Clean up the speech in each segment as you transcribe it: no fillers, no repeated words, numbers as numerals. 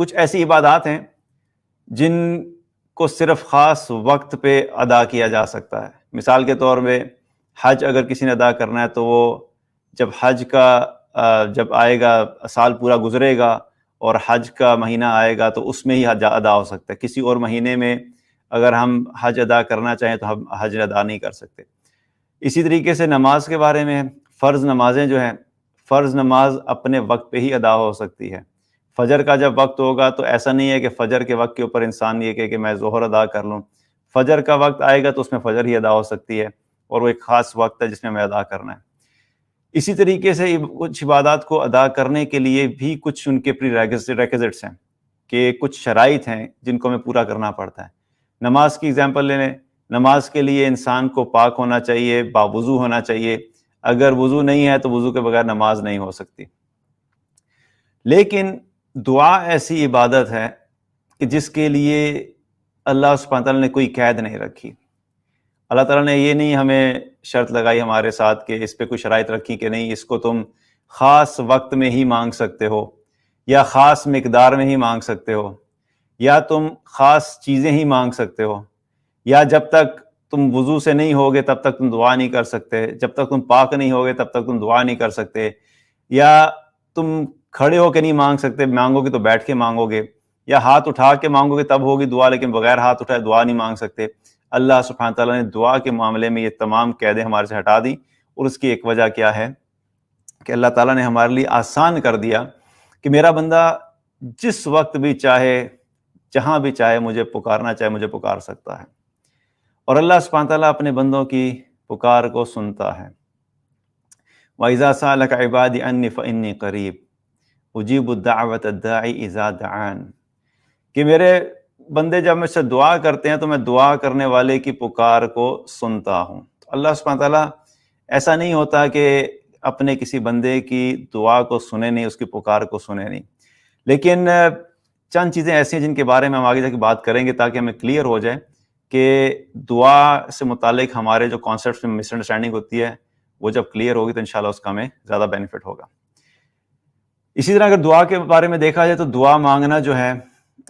کچھ ایسی عبادات ہیں جن کو صرف خاص وقت پہ ادا کیا جا سکتا ہے. مثال کے طور پہ حج اگر کسی نے ادا کرنا ہے تو وہ جب حج کا جب آئے گا، سال پورا گزرے گا اور حج کا مہینہ آئے گا تو اس میں ہی حج ادا ہو سکتا ہے. کسی اور مہینے میں اگر ہم حج ادا کرنا چاہیں تو ہم حج ادا نہیں کر سکتے. اسی طریقے سے نماز کے بارے میں فرض نمازیں جو ہیں، فرض نماز اپنے وقت پہ ہی ادا ہو سکتی ہے. فجر کا جب وقت ہوگا تو ایسا نہیں ہے کہ فجر کے وقت کے اوپر انسان یہ کہے کہ میں ظہر ادا کر لوں. فجر کا وقت آئے گا تو اس میں فجر ہی ادا ہو سکتی ہے، اور وہ ایک خاص وقت ہے جس میں ہمیں ادا کرنا ہے. اسی طریقے سے کچھ عبادات کو ادا کرنے کے لیے بھی کچھ ان کے پری ریکوزٹس ہیں، کہ کچھ شرائط ہیں جن کو ہمیں پورا کرنا پڑتا ہے. نماز کی اگزامپل لے لیں. نماز کے لیے انسان کو پاک ہونا چاہیے، باوضو ہونا چاہیے. اگر وضو نہیں ہے تو وضو کے بغیر نماز نہیں ہو سکتی. لیکن دعا ایسی عبادت ہے کہ جس کے لیے اللہ سبحانہ تعالیٰ نے کوئی قید نہیں رکھی. اللہ تعالیٰ نے یہ نہیں ہمیں شرط لگائی ہمارے ساتھ کہ اس پہ کوئی شرائط رکھی کہ نہیں اس کو تم خاص وقت میں ہی مانگ سکتے ہو، یا خاص مقدار میں ہی مانگ سکتے ہو، یا تم خاص چیزیں ہی مانگ سکتے ہو، یا جب تک تم وضو سے نہیں ہوگے تب تک تم دعا نہیں کر سکتے، جب تک تم پاک نہیں ہوگے تب تک تم دعا نہیں کر سکتے، یا تم کھڑے ہو کے نہیں مانگ سکتے، مانگو گے تو بیٹھ کے مانگو گے، یا ہاتھ اٹھا کے مانگو گے تب ہوگی دعا، لیکن بغیر ہاتھ اٹھائے دعا نہیں مانگ سکتے. اللہ سبحانہ تعالیٰ نے دعا کے معاملے میں یہ تمام قیدیں ہمارے سے ہٹا دی. اور اس کی ایک وجہ کیا ہے کہ اللہ تعالیٰ نے ہمارے لیے آسان کر دیا کہ میرا بندہ جس وقت بھی چاہے، جہاں بھی چاہے مجھے پکارنا چاہے مجھے پکار سکتا ہے. اور اللہ سبحانہ تعالیٰ اپنے بندوں کی پکار کو سنتا ہے. وَإِذَا سَأَلَكَ عِبَادِي عَنِّي فَإِنِّي قَرِيبٌ أُجِيبُ الدَّعْوَةَ الدَّاعِ إِذَا دَعَانِ، کہ میرے بندے جب مجھ سے دعا کرتے ہیں تو میں دعا کرنے والے کی پکار کو سنتا ہوں. تو اللہ سبحانہ تعالیٰ ایسا نہیں ہوتا کہ اپنے کسی بندے کی دعا کو سنے نہیں، اس کی پکار کو سنے نہیں. لیکن چند چیزیں ایسی ہیں جن کے بارے میں ہم آگے جا کے بات کریں گے تاکہ ہمیں کلیئر ہو جائے کہ دعا سے متعلق ہمارے جو کانسیپٹس میں مس انڈرسٹینڈنگ ہوتی ہے وہ جب کلیئر ہوگی تو انشاءاللہ اس کا ہمیں زیادہ بینیفٹ ہوگا. اسی طرح اگر دعا کے بارے میں دیکھا جائے تو دعا مانگنا جو ہے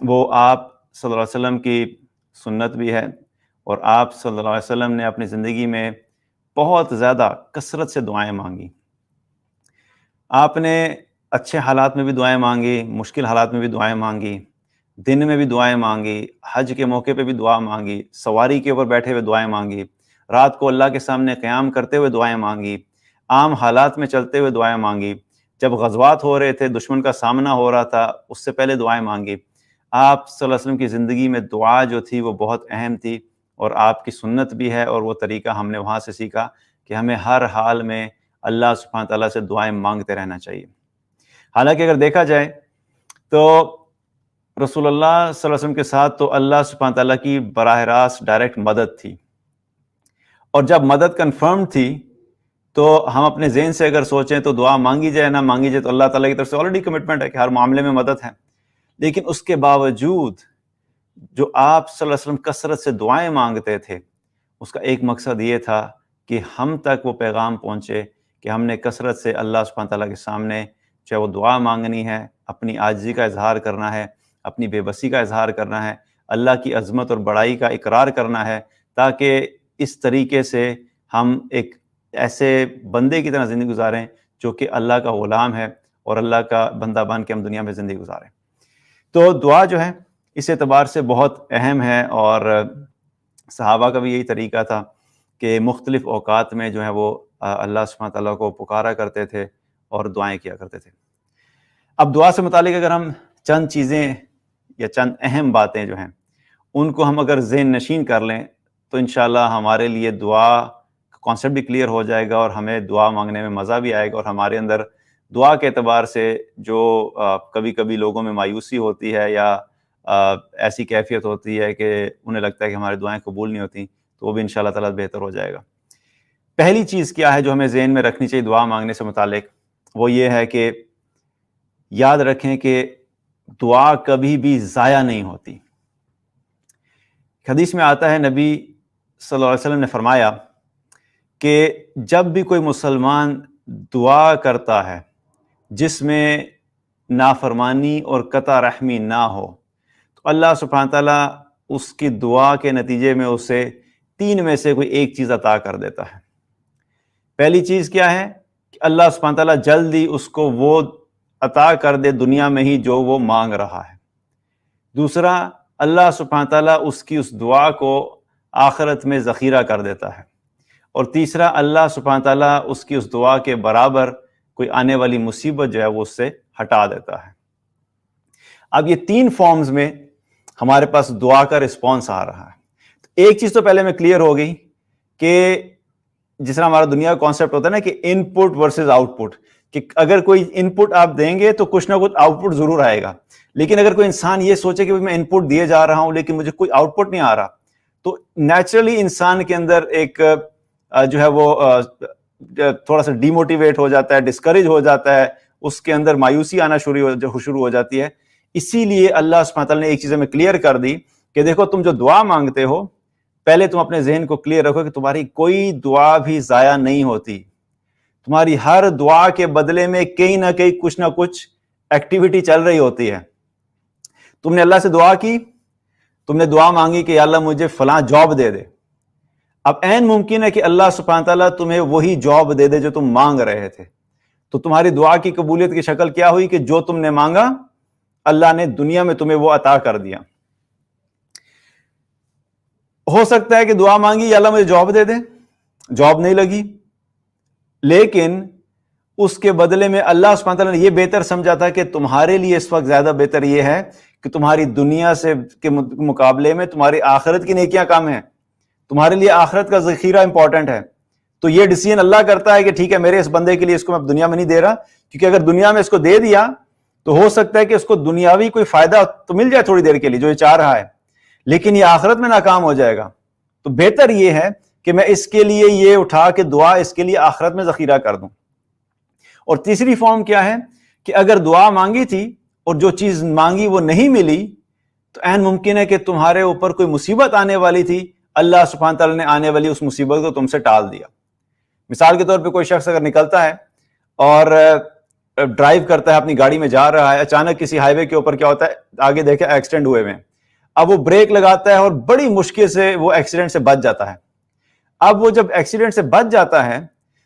وہ آپ صلی اللہ علیہ وسلم کی سنت بھی ہے، اور آپ صلی اللہ علیہ وسلم نے اپنی زندگی میں بہت زیادہ کثرت سے دعائیں مانگی. آپ نے اچھے حالات میں بھی دعائیں مانگی، مشکل حالات میں بھی دعائیں مانگی، دن میں بھی دعائیں مانگی، حج کے موقع پہ بھی دعا مانگی، سواری کے اوپر بیٹھے ہوئے دعائیں مانگی، رات کو اللہ کے سامنے قیام کرتے ہوئے دعائیں مانگی، عام حالات میں چلتے ہوئے دعائیں مانگی، جب غزوات ہو رہے تھے، دشمن کا سامنا ہو رہا تھا، اس سے پہلے دعائیں مانگی. آپ صلی اللہ علیہ وسلم کی زندگی میں دعا جو تھی وہ بہت اہم تھی، اور آپ کی سنت بھی ہے، اور وہ طریقہ ہم نے وہاں سے سیکھا کہ ہمیں ہر حال میں اللہ سبحانہ تعالیٰ سے دعائیں مانگتے رہنا چاہیے. حالانکہ اگر دیکھا جائے تو رسول اللہ صلی اللہ علیہ وسلم کے ساتھ تو اللہ سبحانہ تعالیٰ کی براہ راست ڈائریکٹ مدد تھی، اور جب مدد کنفرم تھی تو ہم اپنے ذہن سے اگر سوچیں تو دعا مانگی جائے نہ مانگی جائے تو اللہ تعالیٰ کی طرف سے آلریڈی کمٹمنٹ ہے کہ ہر معاملے میں مدد ہے. لیکن اس کے باوجود جو آپ صلی اللہ علیہ وسلم کثرت سے دعائیں مانگتے تھے، اس کا ایک مقصد یہ تھا کہ ہم تک وہ پیغام پہنچے کہ ہم نے کثرت سے اللہ سبحانہ تعالیٰ کے سامنے چاہے وہ دعا مانگنی ہے، اپنی عاجزی کا اظہار کرنا ہے، اپنی بے بسی کا اظہار کرنا ہے، اللہ کی عظمت اور بڑائی کا اقرار کرنا ہے، تاکہ اس طریقے سے ہم ایک ایسے بندے کی طرح زندگی گزاریں جو کہ اللہ کا غلام ہے اور اللہ کا بندہ بن کے ہم دنیا میں زندگی گزاریں. تو دعا جو ہے اس اعتبار سے بہت اہم ہے، اور صحابہ کا بھی یہی طریقہ تھا کہ مختلف اوقات میں جو ہے وہ اللہ سبحانہ تعالیٰ کو پکارا کرتے تھے اور دعائیں کیا کرتے تھے. اب دعا سے متعلق اگر ہم چند چیزیں یا چند اہم باتیں جو ہیں ان کو ہم اگر ذہن نشین کر لیں تو انشاءاللہ ہمارے لیے دعا کا کانسیپٹ بھی کلیئر ہو جائے گا، اور ہمیں دعا مانگنے میں مزہ بھی آئے گا، اور ہمارے اندر دعا کے اعتبار سے جو کبھی کبھی لوگوں میں مایوسی ہوتی ہے یا ایسی کیفیت ہوتی ہے کہ انہیں لگتا ہے کہ ہماری دعائیں قبول نہیں ہوتی، تو وہ بھی انشاءاللہ تعالیٰ بہتر ہو جائے گا. پہلی چیز کیا ہے جو ہمیں ذہن میں رکھنی چاہیے دعا مانگنے سے متعلق، وہ یہ ہے کہ یاد رکھیں کہ دعا کبھی بھی ضائع نہیں ہوتی. حدیث میں آتا ہے نبی صلی اللہ علیہ وسلم نے فرمایا کہ جب بھی کوئی مسلمان دعا کرتا ہے جس میں نافرمانی اور قطع رحمی نہ ہو تو اللہ سبحانہ تعالیٰ اس کی دعا کے نتیجے میں اسے 3 میں سے کوئی ایک چیز عطا کر دیتا ہے۔ پہلی چیز کیا ہے کہ اللہ سبحانہ تعالیٰ جلد ہی اس کو وہ عطا کر دے دنیا میں ہی جو وہ مانگ رہا ہے۔ دوسرا، اللہ سبحانہ تعالیٰ اس کی اس دعا کو آخرت میں ذخیرہ کر دیتا ہے۔ اور تیسرا، اللہ سبحانہ تعالیٰ اس کی اس دعا کے برابر کوئی آنے والی مصیبت جو ہے وہ اس سے ہٹا دیتا ہے۔ اب یہ 3 فارمز میں ہمارے پاس دعا کا رسپانس آ رہا ہے۔ ایک چیز تو پہلے میں کلیئر ہو گئی کہ جس طرح ہمارا دنیا کا کانسیپٹ ہوتا ہے نا کہ ان پٹ ورسز آؤٹ پٹ، کہ اگر کوئی ان پٹ آپ دیں گے تو کچھ نہ کچھ آؤٹ پٹ ضرور آئے گا، لیکن اگر کوئی انسان یہ سوچے کہ میں ان پٹ دیے جا رہا ہوں لیکن مجھے کوئی آؤٹ پٹ نہیں آ رہا، تو نیچرلی انسان کے اندر ایک جو ہے وہ تھوڑا سا ڈی موٹیویٹ ہو جاتا ہے، ڈسکریج ہو جاتا ہے، اس کے اندر مایوسی آنا شروع ہو جاتی ہے۔ اسی لیے اللہ سبحانہ تعالیٰ نے ایک چیز ہمیں کلیئر کر دی کہ دیکھو تم جو دعا مانگتے ہو، پہلے تم اپنے ذہن کو کلیئر رکھو کہ تمہاری کوئی دعا بھی ضائع نہیں ہوتی، تمہاری ہر دعا کے بدلے میں کہیں نہ کچھ ایکٹیویٹی چل رہی ہوتی ہے۔ تم نے اللہ سے دعا کی، تم نے دعا مانگی کہ یا اللہ مجھے فلاں جاب دے دے، اب عین ممکن ہے کہ اللہ سبحانہ تعالیٰ تمہیں وہی جاب دے دے جو تم مانگ رہے تھے، تو تمہاری دعا کی قبولیت کی شکل کیا ہوئی کہ جو تم نے مانگا اللہ نے دنیا میں تمہیں وہ عطا کر دیا۔ ہو سکتا ہے کہ دعا مانگی یا اللہ مجھے جاب دے دے، جاب نہیں لگی، لیکن اس کے بدلے میں اللہ سبحانہ تعالیٰ نے یہ بہتر سمجھا تھا کہ تمہارے لیے اس وقت زیادہ بہتر یہ ہے کہ تمہاری دنیا سے کے مقابلے میں تمہاری آخرت کی نیکیاں کم ہیں، تمہارے لیے آخرت کا ذخیرہ امپورٹنٹ ہے۔ تو یہ ڈیسیژن اللہ کرتا ہے کہ ٹھیک ہے میرے اس بندے کے لیے اس کو میں دنیا میں نہیں دے رہا، کیونکہ اگر دنیا میں اس کو دے دیا تو ہو سکتا ہے کہ اس کو دنیاوی کوئی فائدہ تو مل جائے تھوڑی دیر کے لیے جو یہ چاہ رہا ہے، لیکن یہ آخرت میں ناکام ہو جائے گا۔ تو بہتر یہ ہے کہ میں اس کے لیے یہ اٹھا کے دعا اس کے لیے آخرت میں ذخیرہ کر دوں۔ اور تیسری فارم کیا ہے کہ اگر دعا مانگی تھی اور جو چیز مانگی وہ نہیں ملی تو عین ممکن ہے کہ تمہارے اوپر کوئی مصیبت آنے والی تھی، اللہ سبحانہ تعالیٰ نے آنے والی اس مصیبت کو تم سے ٹال دیا۔ مثال کے طور پہ کوئی شخص اگر نکلتا ہے اور ڈرائیو کرتا ہے، اپنی گاڑی میں جا رہا ہے، اچانک کسی ہائی وے کے اوپر کیا ہوتا ہے، آگے دیکھے ایکسیڈنٹ ہوئے ہوئے ہیں، اب وہ بریک لگاتا ہے اور بڑی مشکل سے وہ ایکسیڈنٹ سے بچ جاتا ہے۔ اب وہ جب ایکسیڈنٹ سے بچ جاتا ہے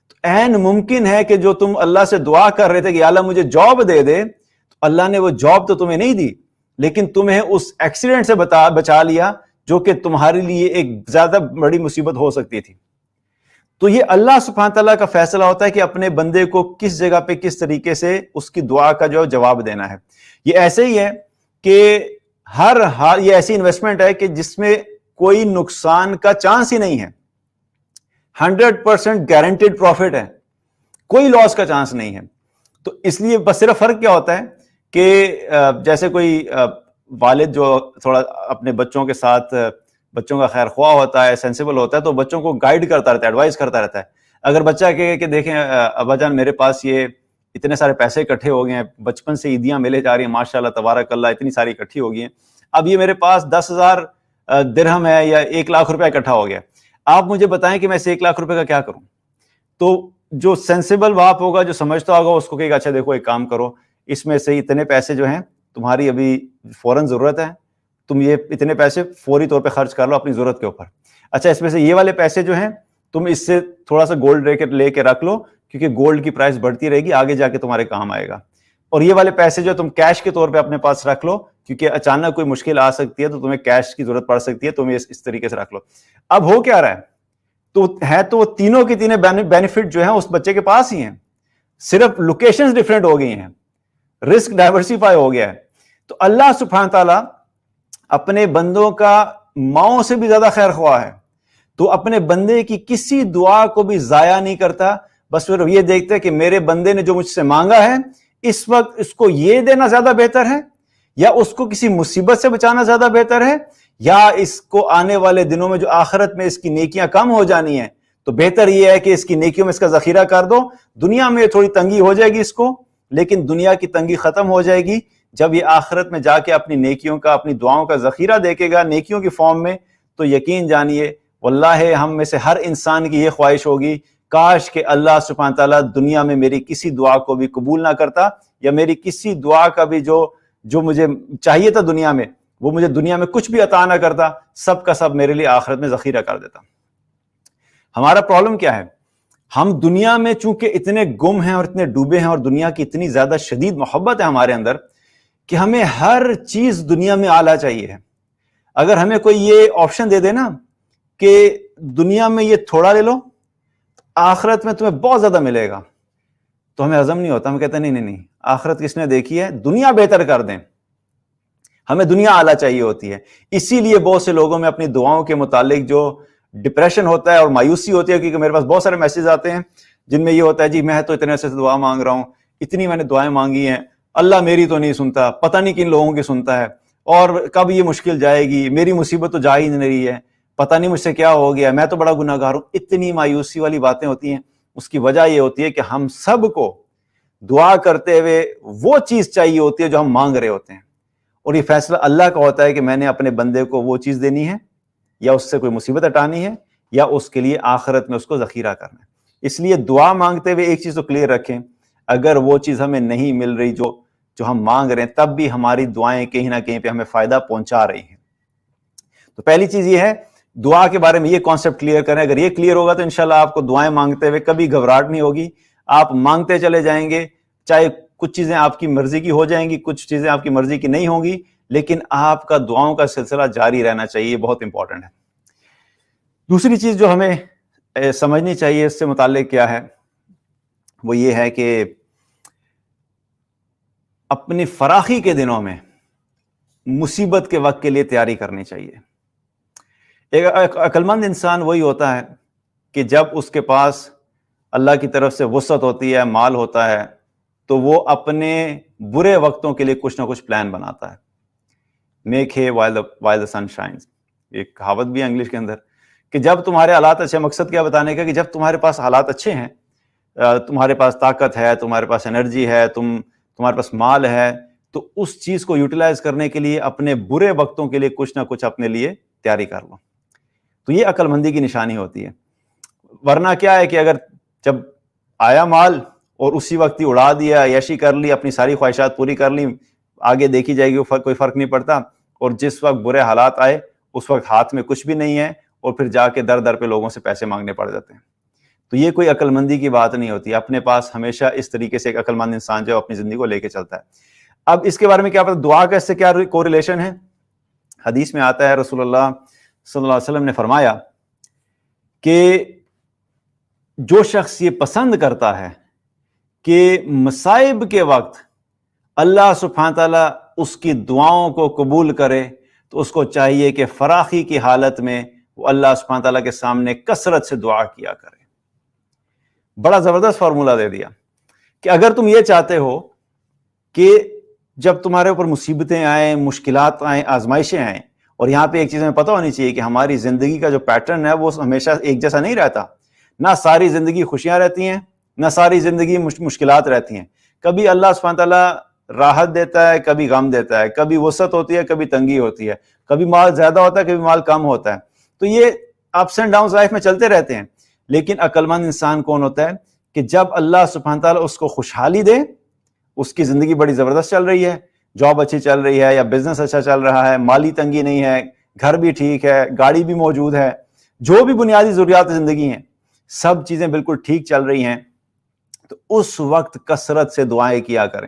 تو عین ممکن ہے کہ جو تم اللہ سے دعا کر رہے تھے کہ اللہ مجھے جاب دے دے، تو اللہ نے وہ جاب تو تمہیں نہیں دی، لیکن تمہیں اس ایکسیڈنٹ سے بچا لیا جو کہ تمہارے لیے ایک زیادہ بڑی مصیبت ہو سکتی تھی۔ تو یہ اللہ سبحانہ تعالیٰ کا فیصلہ ہوتا ہے کہ اپنے بندے کو کس جگہ پہ کس طریقے سے اس کی دعا کا جو جواب دینا ہے۔ یہ ایسے ہی ہے کہ ہر حال یہ ایسی انویسٹمنٹ ہے کہ جس میں کوئی نقصان کا چانس ہی نہیں ہے، 100% گارنٹیڈ پروفٹ ہے، کوئی لاس کا چانس نہیں ہے۔ تو اس لیے بس صرف فرق کیا ہوتا ہے کہ جیسے کوئی والد جو تھوڑا اپنے بچوں کے ساتھ بچوں کا خیر خواہ ہوتا ہے، سینسیبل ہوتا ہے، تو بچوں کو گائیڈ کرتا رہتا ہے، ایڈوائز کرتا رہتا ہے۔ اگر بچہ کہے کہ دیکھیں ابا جان میرے پاس یہ اتنے سارے پیسے اکٹھے ہو گئے ہیں، بچپن سے عیدیاں ملے جا رہی ہیں، ماشاءاللہ تبارک اللہ اتنی ساری اکٹھی ہو گئی ہیں، اب یہ میرے پاس 10,000 درہم ہے یا 1,00,000 روپے اکٹھا ہو گیا، آپ مجھے بتائیں کہ میں اس 1,00,000 روپے کا کیا کروں؟ تو جو سینسیبل باپ ہوگا، جو سمجھتا ہوگا، اس کو کہے گا اچھا دیکھو ایک کام کرو، اس میں سے اتنے پیسے جو ہیں تمہاری ابھی فوراً ضرورت ہے، تم یہ اتنے پیسے فوری طور پہ خرچ کر لو اپنی ضرورت کے اوپر۔ اچھا اس میں سے یہ والے پیسے جو ہیں تم اس سے تھوڑا سا گولڈ لے کے رکھ لو، کیونکہ گولڈ کی پرائس بڑھتی رہے گی، آگے جا کے تمہارے کام آئے گا۔ اور یہ والے پیسے جو تم کیش کے طور پہ اپنے پاس رکھ لو، کیونکہ اچانک کوئی مشکل آ سکتی ہے تو تمہیں کیش کی ضرورت پڑ سکتی ہے، تمہیں اس طریقے سے رکھ لو۔ اب ہو کیا رہا ہے، تو وہ تینوں کی تینوں بینیفٹ جو ہیں اس بچے کے پاس ہی ہیں، صرف لوکیشنز ڈیفرنٹ ہو گئی ہیں، رسک ڈائیورسیفائی ہو گیا ہے۔ تو اللہ سبحانہ تعالیٰ اپنے بندوں کا ماؤں سے بھی زیادہ خیر خواہ ہے، تو اپنے بندے کی کسی دعا کو بھی ضائع نہیں کرتا، بس پھر یہ دیکھتے ہیں کہ میرے بندے نے جو مجھ سے مانگا ہے اس وقت اس کو یہ دینا زیادہ بہتر ہے، یا اس کو کسی مصیبت سے بچانا زیادہ بہتر ہے، یا اس کو آنے والے دنوں میں جو آخرت میں اس کی نیکیاں کم ہو جانی ہیں، تو بہتر یہ ہے کہ اس کی نیکیوں میں اس کا ذخیرہ کر دو۔ دنیا میں تھوڑی تنگی ہو جائے گی اس کو، لیکن دنیا کی تنگی ختم ہو جائے گی جب یہ آخرت میں جا کے اپنی نیکیوں کا، اپنی دعاؤں کا ذخیرہ دیکھے گا نیکیوں کی فارم میں۔ تو یقین جانیے واللہ ہم میں سے ہر انسان کی یہ خواہش ہوگی کاش کہ اللہ سبحانہ تعالیٰ دنیا میں میری کسی دعا کو بھی قبول نہ کرتا، یا میری کسی دعا کا بھی جو مجھے چاہیے تھا دنیا میں، وہ مجھے دنیا میں کچھ بھی عطا نہ کرتا، سب کا سب میرے لیے آخرت میں ذخیرہ کر دیتا۔ ہمارا پرابلم کیا ہے؟ ہم دنیا میں چونکہ اتنے گم ہیں اور اتنے ڈوبے ہیں، اور دنیا کی اتنی زیادہ شدید محبت ہے ہمارے اندر کہ ہمیں ہر چیز دنیا میں اعلیٰ چاہیے۔ اگر ہمیں کوئی یہ آپشن دے دے نا کہ دنیا میں یہ تھوڑا لے لو، آخرت میں تمہیں بہت زیادہ ملے گا، تو ہمیں ہضم نہیں ہوتا۔ ہم کہتے ہیں نہیں، آخرت کس نے دیکھی ہے، دنیا بہتر کر دیں، ہمیں دنیا اعلیٰ چاہیے ہوتی ہے۔ اسی لیے بہت سے لوگوں میں اپنی دعاؤں کے متعلق جو ڈپریشن ہوتا ہے اور مایوسی ہوتی ہے، کیونکہ میرے پاس بہت سارے میسیج آتے ہیں جن میں یہ ہوتا ہے جی میں تو اتنے سے دعا مانگ رہا ہوں، اتنی میں نے دعائیں مانگی ہیں، اللہ میری تو نہیں سنتا، پتہ نہیں کن لوگوں کی سنتا ہے، اور کب یہ مشکل جائے گی، میری مصیبت تو جا ہی نہیں رہی ہے، پتہ نہیں مجھ سے کیا ہو گیا، میں تو بڑا گناہ گار ہوں۔ اتنی مایوسی والی باتیں ہوتی ہیں۔ اس کی وجہ یہ ہوتی ہے کہ ہم سب کو دعا کرتے ہوئے وہ چیز چاہیے ہوتی ہے جو ہم مانگ رہے ہوتے ہیں، اور یہ فیصلہ اللہ کا ہوتا ہے کہ میں نے اپنے بندے کو وہ چیز دینی ہے، یا اس سے کوئی مصیبت ہٹانی ہے، یا اس کے لیے آخرت میں اس کو ذخیرہ کرنا ہے۔ اس لیے دعا مانگتے ہوئے ایک چیز تو کلیئر رکھیں، اگر وہ چیز ہمیں نہیں مل رہی جو ہم مانگ رہے ہیں، تب بھی ہماری دعائیں کہیں نہ کہیں پہ ہمیں فائدہ پہنچا رہی ہیں۔ تو پہلی چیز یہ ہے، دعا کے بارے میں یہ کانسیپٹ کلیئر کریں۔ اگر یہ کلیئر ہوگا تو انشاءاللہ آپ کو دعائیں مانگتے ہوئے کبھی گھبراہٹ نہیں ہوگی، آپ مانگتے چلے جائیں گے، چاہے کچھ چیزیں آپ کی مرضی کی ہو جائیں گی، کچھ چیزیں آپ کی مرضی کی نہیں ہوں گی، لیکن آپ کا دعاؤں کا سلسلہ جاری رہنا چاہیے، یہ بہت امپورٹنٹ ہے۔ دوسری چیز جو ہمیں سمجھنی چاہیے اس سے متعلق کیا ہے، وہ یہ ہے کہ اپنی فراخی کے دنوں میں مصیبت کے وقت کے لیے تیاری کرنی چاہیے۔ ایک عقل مند انسان وہی ہوتا ہے کہ جب اس کے پاس اللہ کی طرف سے وسعت ہوتی ہے، مال ہوتا ہے، تو وہ اپنے برے وقتوں کے لیے کچھ نہ کچھ پلان بناتا ہے۔ میک ہے while the sun shines، ایک کہاوت بھی ہے انگلش کے اندر، کہ جب تمہارے حالات اچھے، مقصد کیا بتانے کا کہ جب تمہارے پاس حالات اچھے ہیں، تمہارے پاس طاقت ہے، تمہارے پاس انرجی ہے، تمہارے پاس مال ہے، تو اس چیز کو یوٹیلائز کرنے کے لیے اپنے برے وقتوں کے لیے کچھ نہ کچھ اپنے لیے تیاری کر لو۔ تو یہ عقل مندی کی نشانی ہوتی ہے۔ ورنہ کیا ہے کہ اگر جب آیا مال اور اسی وقت ہی اڑا دیا، عیاشی کر لی، اپنی ساری خواہشات پوری کر لی، آگے دیکھی جائے گی کوئی فرق نہیں پڑتا، اور جس وقت برے حالات آئے اس وقت ہاتھ میں کچھ بھی نہیں ہے، اور پھر جا کے در در پہ لوگوں سے پیسے مانگنے پڑ جاتے ہیں۔ تو یہ کوئی عقل مندی کی بات نہیں ہوتی۔ اپنے پاس ہمیشہ اس طریقے سے ایک عقل مند انسان جو اپنی زندگی کو لے کے چلتا ہے۔ اب اس کے بارے میں کیا پتا دعا کا اس سے کیا کو ریلیشن ہے؟ حدیث میں آتا ہے، رسول اللہ صلی اللہ علیہ وسلم نے فرمایا کہ جو شخص یہ پسند کرتا ہے کہ مصائب کے وقت اللہ سبحانہ تعالیٰ اس کی دعاؤں کو قبول کرے، تو اس کو چاہیے کہ فراخی کی حالت میں وہ اللہ سبحانہ تعالیٰ کے سامنے کثرت سے دعا کیا کرے۔ بڑا زبردست فارمولہ دے دیا کہ اگر تم یہ چاہتے ہو کہ جب تمہارے اوپر مصیبتیں آئیں، مشکلات آئیں، آزمائشیں آئیں، اور یہاں پہ ایک چیز ہمیں پتہ ہونی چاہیے کہ ہماری زندگی کا جو پیٹرن ہے وہ ہمیشہ ایک جیسا نہیں رہتا۔ نہ ساری زندگی خوشیاں رہتی ہیں، نہ ساری زندگی مشکلات رہتی ہیں۔ کبھی اللہ سبحانہ تعالیٰ راحت دیتا ہے، کبھی غم دیتا ہے، کبھی وسعت ہوتی ہے، کبھی تنگی ہوتی ہے، کبھی مال زیادہ ہوتا ہے، کبھی مال کم ہوتا ہے۔ تو یہ اپس اینڈ ڈاؤنز لائف میں چلتے رہتے ہیں۔ لیکن عقل مند انسان کون ہوتا ہے کہ جب اللہ سبحانہ تعالیٰ اس کو خوشحالی دے، اس کی زندگی بڑی زبردست چل رہی ہے، جاب اچھی چل رہی ہے، یا بزنس اچھا چل رہا ہے، مالی تنگی نہیں ہے، گھر بھی ٹھیک ہے، گاڑی بھی موجود ہے، جو بھی بنیادی ضروریات زندگی ہیں سب چیزیں بالکل ٹھیک چل رہی ہیں، تو اس وقت کثرت سے دعائیں کیا کریں۔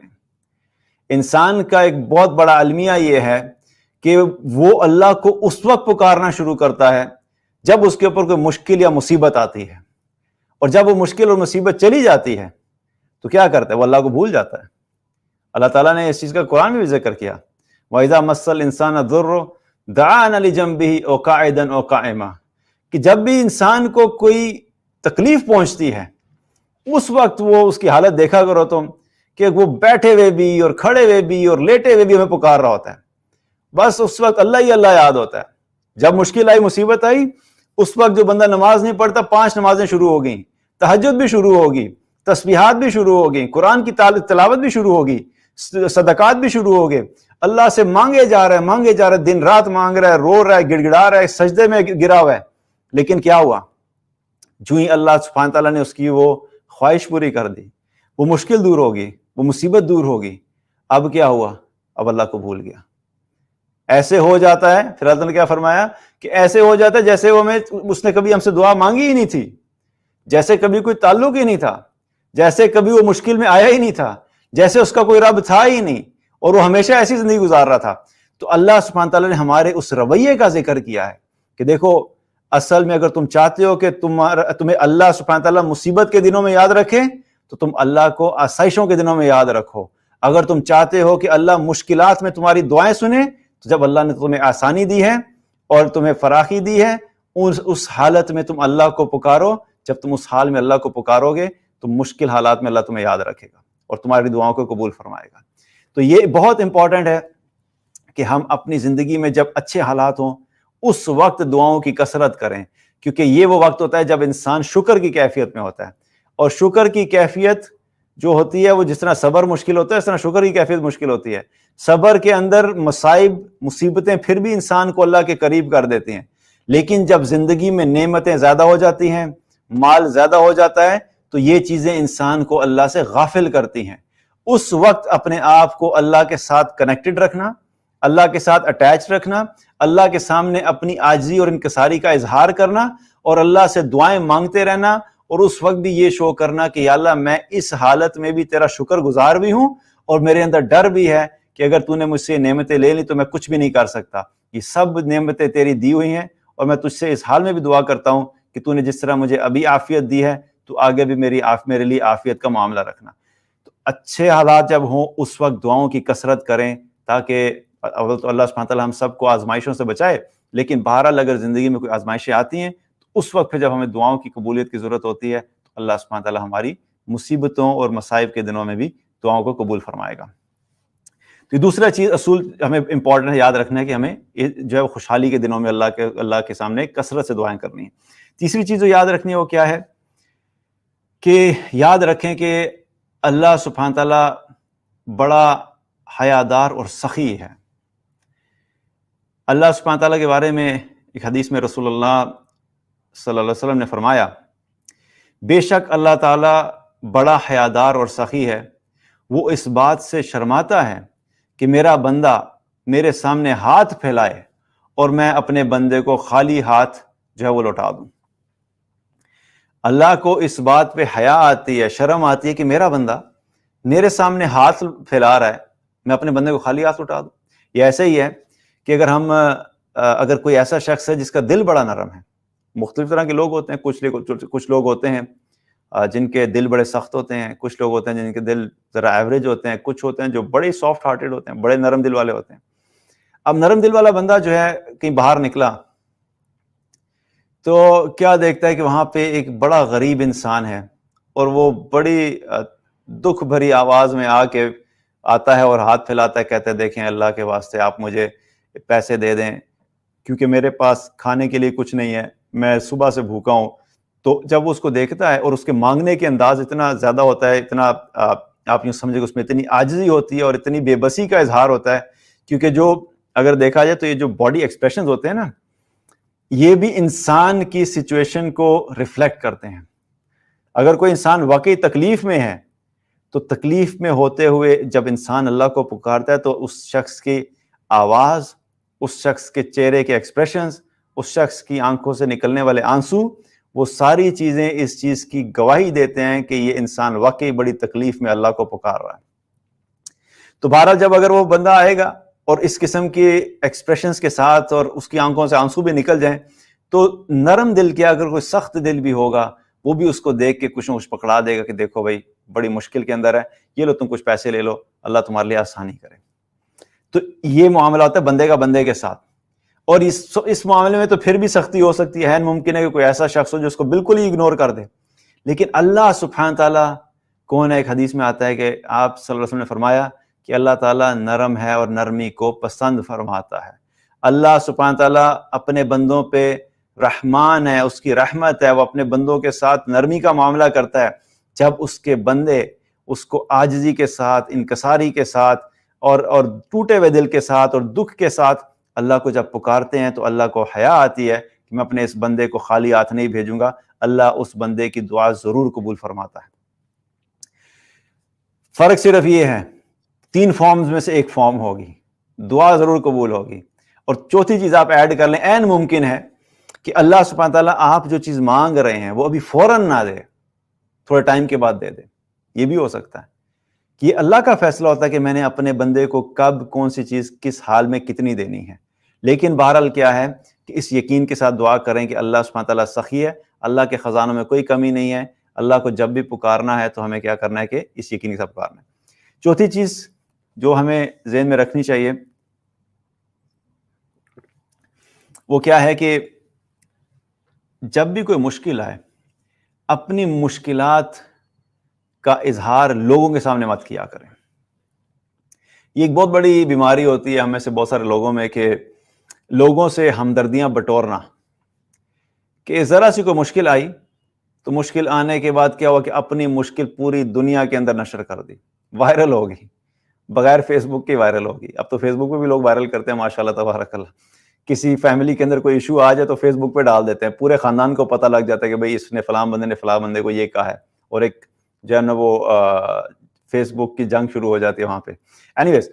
انسان کا ایک بہت بڑا المیہ یہ ہے کہ وہ اللہ کو اس وقت پکارنا شروع کرتا ہے جب اس کے اوپر کوئی مشکل یا مصیبت آتی ہے، اور جب وہ مشکل اور مصیبت چلی جاتی ہے تو کیا کرتا ہے؟ وہ اللہ کو بھول جاتا ہے۔ اللہ تعالیٰ نے اس چیز کا قرآن میں بھی ذکر کیا، وَإِذَا مَسَّ الْإِنسَانَ الضُّرُّ دَعَانَا لِجَنبِهِ أَوْ قَاعِدًا أَوْ قَائِمًا، کہ جب بھی انسان کو کوئی تکلیف پہنچتی ہے اس وقت وہ اس کی حالت دیکھا کرو تم کہ وہ بیٹھے ہوئے بھی اور کھڑے ہوئے بھی اور لیٹے ہوئے بھی ہمیں پکار رہا ہوتا ہے۔ بس اس وقت اللہ ہی اللہ یاد ہوتا ہے۔ جب مشکل آئی، مصیبت آئی، اس وقت جو بندہ نماز نہیں پڑھتا 5 نمازیں شروع ہو گئیں، تہجد بھی شروع ہوگی، تسبیحات بھی شروع ہو گئیں، قرآن کی تلاوت بھی شروع ہوگی، صدقات بھی شروع ہو گئے، اللہ سے مانگے جا رہا ہے، دن رات مانگ رہا ہے، رو رہا ہے، گڑ گڑا رہا ہے، سجدے میں گرا ہوا ہے۔ لیکن کیا ہوا؟ جو ہی اللہ سبحانہ تعالیٰ نے اس کی وہ خواہش پوری کر دی، وہ مشکل دور ہوگی، وہ مصیبت دور ہوگی، اب کیا ہوا؟ اب اللہ کو بھول گیا۔ ایسے ہو جاتا ہے، پھر اللہ نے کیا فرمایا کہ ایسے ہو جاتا ہے جیسے اس نے کبھی ہم سے دعا مانگی ہی نہیں تھی، جیسے کبھی کوئی تعلق ہی نہیں تھا، جیسے کبھی وہ مشکل میں آیا ہی نہیں تھا، جیسے اس کا کوئی رب تھا ہی نہیں، اور وہ ہمیشہ ایسی زندگی گزار رہا تھا۔ تو اللہ سبحانہ تعالیٰ نے ہمارے اس رویے کا ذکر کیا ہے کہ دیکھو، اصل میں اگر تم چاہتے ہو کہ تمہیں اللہ سبحانہ تعالیٰ مصیبت کے دنوں میں یاد رکھے تو تم اللہ کو آسائشوں کے دنوں میں یاد رکھو۔ اگر تم چاہتے ہو کہ اللہ مشکلات میں تمہاری دعائیں سنے تو جب اللہ نے تمہیں آسانی دی ہے اور تمہیں فراخی دی ہے، اس حالت میں تم اللہ کو پکارو۔ جب تم اس حال میں اللہ کو پکارو گے تو مشکل حالات میں اللہ تمہیں یاد رکھے گا اور تمہاری دعاؤں کو قبول فرمائے گا۔ تو یہ بہت امپورٹنٹ ہے کہ ہم اپنی زندگی میں جب اچھے حالات ہوں اس وقت دعاؤں کی کثرت کریں، کیونکہ یہ وہ وقت ہوتا ہے جب انسان شکر کی کیفیت میں ہوتا ہے، اور شکر کی کیفیت جو ہوتی ہے وہ جس طرح صبر مشکل ہوتا ہے اس طرح شکر کی کیفیت مشکل ہوتی ہے۔ صبر کے اندر مصائب مصیبتیں پھر بھی انسان کو اللہ کے قریب کر دیتی ہیں، لیکن جب زندگی میں نعمتیں زیادہ ہو جاتی ہیں، مال زیادہ ہو جاتا ہے، تو یہ چیزیں انسان کو اللہ سے غافل کرتی ہیں۔ اس وقت اپنے آپ کو اللہ کے ساتھ کنیکٹڈ رکھنا، اللہ کے ساتھ اٹیچ رکھنا، اللہ کے سامنے اپنی عاجزی اور انکساری کا اظہار کرنا اور اللہ سے دعائیں مانگتے رہنا، اور اس وقت بھی یہ شو کرنا کہ یا اللہ میں اس حالت میں بھی تیرا شکر گزار بھی ہوں اور میرے اندر ڈر بھی ہے کہ اگر تو نے مجھ سے نعمتیں لے لی تو میں کچھ بھی نہیں کر سکتا، یہ سب نعمتیں تیری دی ہوئی ہیں، اور میں تجھ سے اس حال میں بھی دعا کرتا ہوں کہ تو نے جس طرح مجھے ابھی عافیت دی ہے تو آگے بھی میرے لیے عافیت کا معاملہ رکھنا۔ تو اچھے حالات جب ہوں اس وقت دعاؤں کی کثرت کریں، تاکہ اول تو اللہ سبحانہ تعالیٰ ہم سب کو آزمائشوں سے بچائے، لیکن بہرحال اگر زندگی میں کوئی آزمائشیں آتی ہیں تو اس وقت پھر جب ہمیں دعاؤں کی قبولیت کی ضرورت ہوتی ہے تو اللہ سبحانہ تعالیٰ ہماری مصیبتوں اور مصائب کے دنوں میں بھی دعاؤں کو قبول فرمائے گا۔ تو یہ دوسرا چیز اصول ہمیں امپورٹنٹ ہے یاد رکھنا ہے کہ ہمیں جو ہے خوشحالی کے دنوں میں اللہ کے سامنے کثرت سے دعائیں کرنی ہیں۔ تیسری چیز جو یاد رکھنی ہے وہ کیا ہے کہ یاد رکھیں کہ اللہ سبحانہ تعالیٰ بڑا حیادار اور سخی ہے۔ اللہ سبحانہ تعالیٰ کے بارے میں ایک حدیث میں رسول اللہ صلی اللہ علیہ وسلم نے فرمایا، بے شک اللہ تعالیٰ بڑا حیادار اور سخی ہے، وہ اس بات سے شرماتا ہے کہ میرا بندہ میرے سامنے ہاتھ پھیلائے اور میں اپنے بندے کو خالی ہاتھ جو ہے وہ لوٹا دوں۔ اللہ کو اس بات پہ حیا آتی ہے، شرم آتی ہے کہ میرا بندہ میرے سامنے ہاتھ پھیلا رہا ہے، میں اپنے بندے کو خالی ہاتھ لوٹا دوں۔ یہ ایسے ہی ہے کہ اگر کوئی ایسا شخص ہے جس کا دل بڑا نرم ہے، مختلف طرح کے لوگ ہوتے ہیں، کچھ لوگ ہوتے ہیں جن کے دل بڑے سخت ہوتے ہیں، کچھ لوگ ہوتے ہیں جن کے دل ذرا ایوریج ہوتے ہیں، کچھ ہوتے ہیں جو بڑے سافٹ ہارٹیڈ ہوتے ہیں، بڑے نرم دل والے ہوتے ہیں۔ اب نرم دل والا بندہ جو ہے کہیں باہر نکلا تو کیا دیکھتا ہے کہ وہاں پہ ایک بڑا غریب انسان ہے، اور وہ بڑی دکھ بھری آواز میں آتا ہے اور ہاتھ پھیلاتا ہے، کہتا ہے دیکھیں اللہ کے واسطے آپ مجھے پیسے دے دیں کیونکہ میرے پاس کھانے کے لیے کچھ نہیں ہے، میں صبح سے بھوکا ہوں۔ تو جب وہ اس کو دیکھتا ہے اور اس کے مانگنے کے انداز اتنا زیادہ ہوتا ہے، اتنا آپ یوں سمجھے کہ اس میں اتنی عاجزی ہوتی ہے اور اتنی بے بسی کا اظہار ہوتا ہے، کیونکہ جو اگر دیکھا جائے تو یہ جو باڈی ایکسپریشنز ہوتے ہیں نا، یہ بھی انسان کی سچویشن کو ریفلیکٹ کرتے ہیں۔ اگر کوئی انسان واقعی تکلیف میں ہے تو تکلیف میں ہوتے ہوئے جب انسان اللہ کو پکارتا ہے تو اس شخص کی آواز، اس شخص کے چہرے کے ایکسپریشنز، اس شخص کی آنکھوں سے نکلنے والے آنسو، وہ ساری چیزیں اس چیز کی گواہی دیتے ہیں کہ یہ انسان واقعی بڑی تکلیف میں اللہ کو پکار رہا ہے۔ تو بہرحال جب اگر وہ بندہ آئے گا اور اس قسم کے ایکسپریشنز کے ساتھ اور اس کی آنکھوں سے آنسو بھی نکل جائیں تو نرم دل کیا، اگر کوئی سخت دل بھی ہوگا وہ بھی اس کو دیکھ کے کچھ نہ کچھ پکڑا دے گا کہ دیکھو بھائی بڑی مشکل کے اندر ہے، یہ لو تم کچھ پیسے لے لو، اللہ تمہارے لیے آسانی کرے۔ تو یہ معاملہ ہوتا ہے بندے کا بندے کے ساتھ، اور اس معاملے میں تو پھر بھی سختی ہو سکتی ہے، ممکن ہے کہ کوئی ایسا شخص ہو جو اس کو بالکل ہی اگنور کر دے، لیکن اللہ سبحانہ تعالیٰ کون ہے؟ ایک حدیث میں آتا ہے کہ آپ صلی اللہ علیہ وسلم نے فرمایا کہ اللہ تعالیٰ نرم ہے اور نرمی کو پسند فرماتا ہے۔ اللہ سبحانہ تعالیٰ اپنے بندوں پہ رحمان ہے، اس کی رحمت ہے، وہ اپنے بندوں کے ساتھ نرمی کا معاملہ کرتا ہے جب اس کے بندے اس کو عاجزی کے ساتھ، انکساری کے ساتھ اور ٹوٹے ہوئے دل کے ساتھ اور دکھ کے ساتھ اللہ کو جب پکارتے ہیں تو اللہ کو حیا آتی ہے کہ میں اپنے اس بندے کو خالی ہاتھ نہیں بھیجوں گا، اللہ اس بندے کی دعا ضرور قبول فرماتا ہے۔ فرق صرف یہ ہے 3 فارمز میں سے ایک فارم ہوگی، دعا ضرور قبول ہوگی۔ اور چوتھی چیز آپ ایڈ کر لیں، عین ممکن ہے کہ اللہ سبحانہ تعالیٰ آپ جو چیز مانگ رہے ہیں وہ ابھی فوراً نہ دے، تھوڑے ٹائم کے بعد دے دے۔ یہ بھی ہو سکتا ہے کہ یہ اللہ کا فیصلہ ہوتا ہے کہ میں نے اپنے بندے کو کب کون سی چیز کس حال میں کتنی دینی ہے۔ لیکن بہرحال کیا ہے کہ اس یقین کے ساتھ دعا کریں کہ اللہ سبحانہ تعالیٰ سخی ہے، اللہ کے خزانوں میں کوئی کمی نہیں ہے، اللہ کو جب بھی پکارنا ہے تو ہمیں کیا کرنا ہے کہ اس یقین کے ساتھ پکارنا ہے۔ چوتھی چیز جو ہمیں ذہن میں رکھنی چاہیے وہ کیا ہے کہ جب بھی کوئی مشکل آئے اپنی مشکلات کا اظہار لوگوں کے سامنے مت کیا کریں۔ یہ ایک بہت بڑی بیماری ہوتی ہے ہم میں سے بہت سارے لوگوں میں کہ لوگوں سے ہمدردیاں بٹورنا، کہ ذرا سی کوئی مشکل آئی تو مشکل آنے کے بعد کیا ہوا کہ اپنی مشکل پوری دنیا کے اندر نشر کر دی، وائرل ہوگی، بغیر فیس بک کے وائرل ہوگی۔ اب تو فیس بک پہ بھی لوگ وائرل کرتے ہیں ماشاءاللہ تبارک اللہ، کسی فیملی کے اندر کوئی ایشو آ جائے تو فیس بک پہ ڈال دیتے ہیں، پورے خاندان کو پتہ لگ جاتا ہے کہ بھئی اس نے فلاں بندے نے فلاں بندے کو یہ کہا ہے، اور ایک جو ہے نا وہ فیس بک کی جنگ شروع ہو جاتی ہے وہاں پہ۔ اینی ویز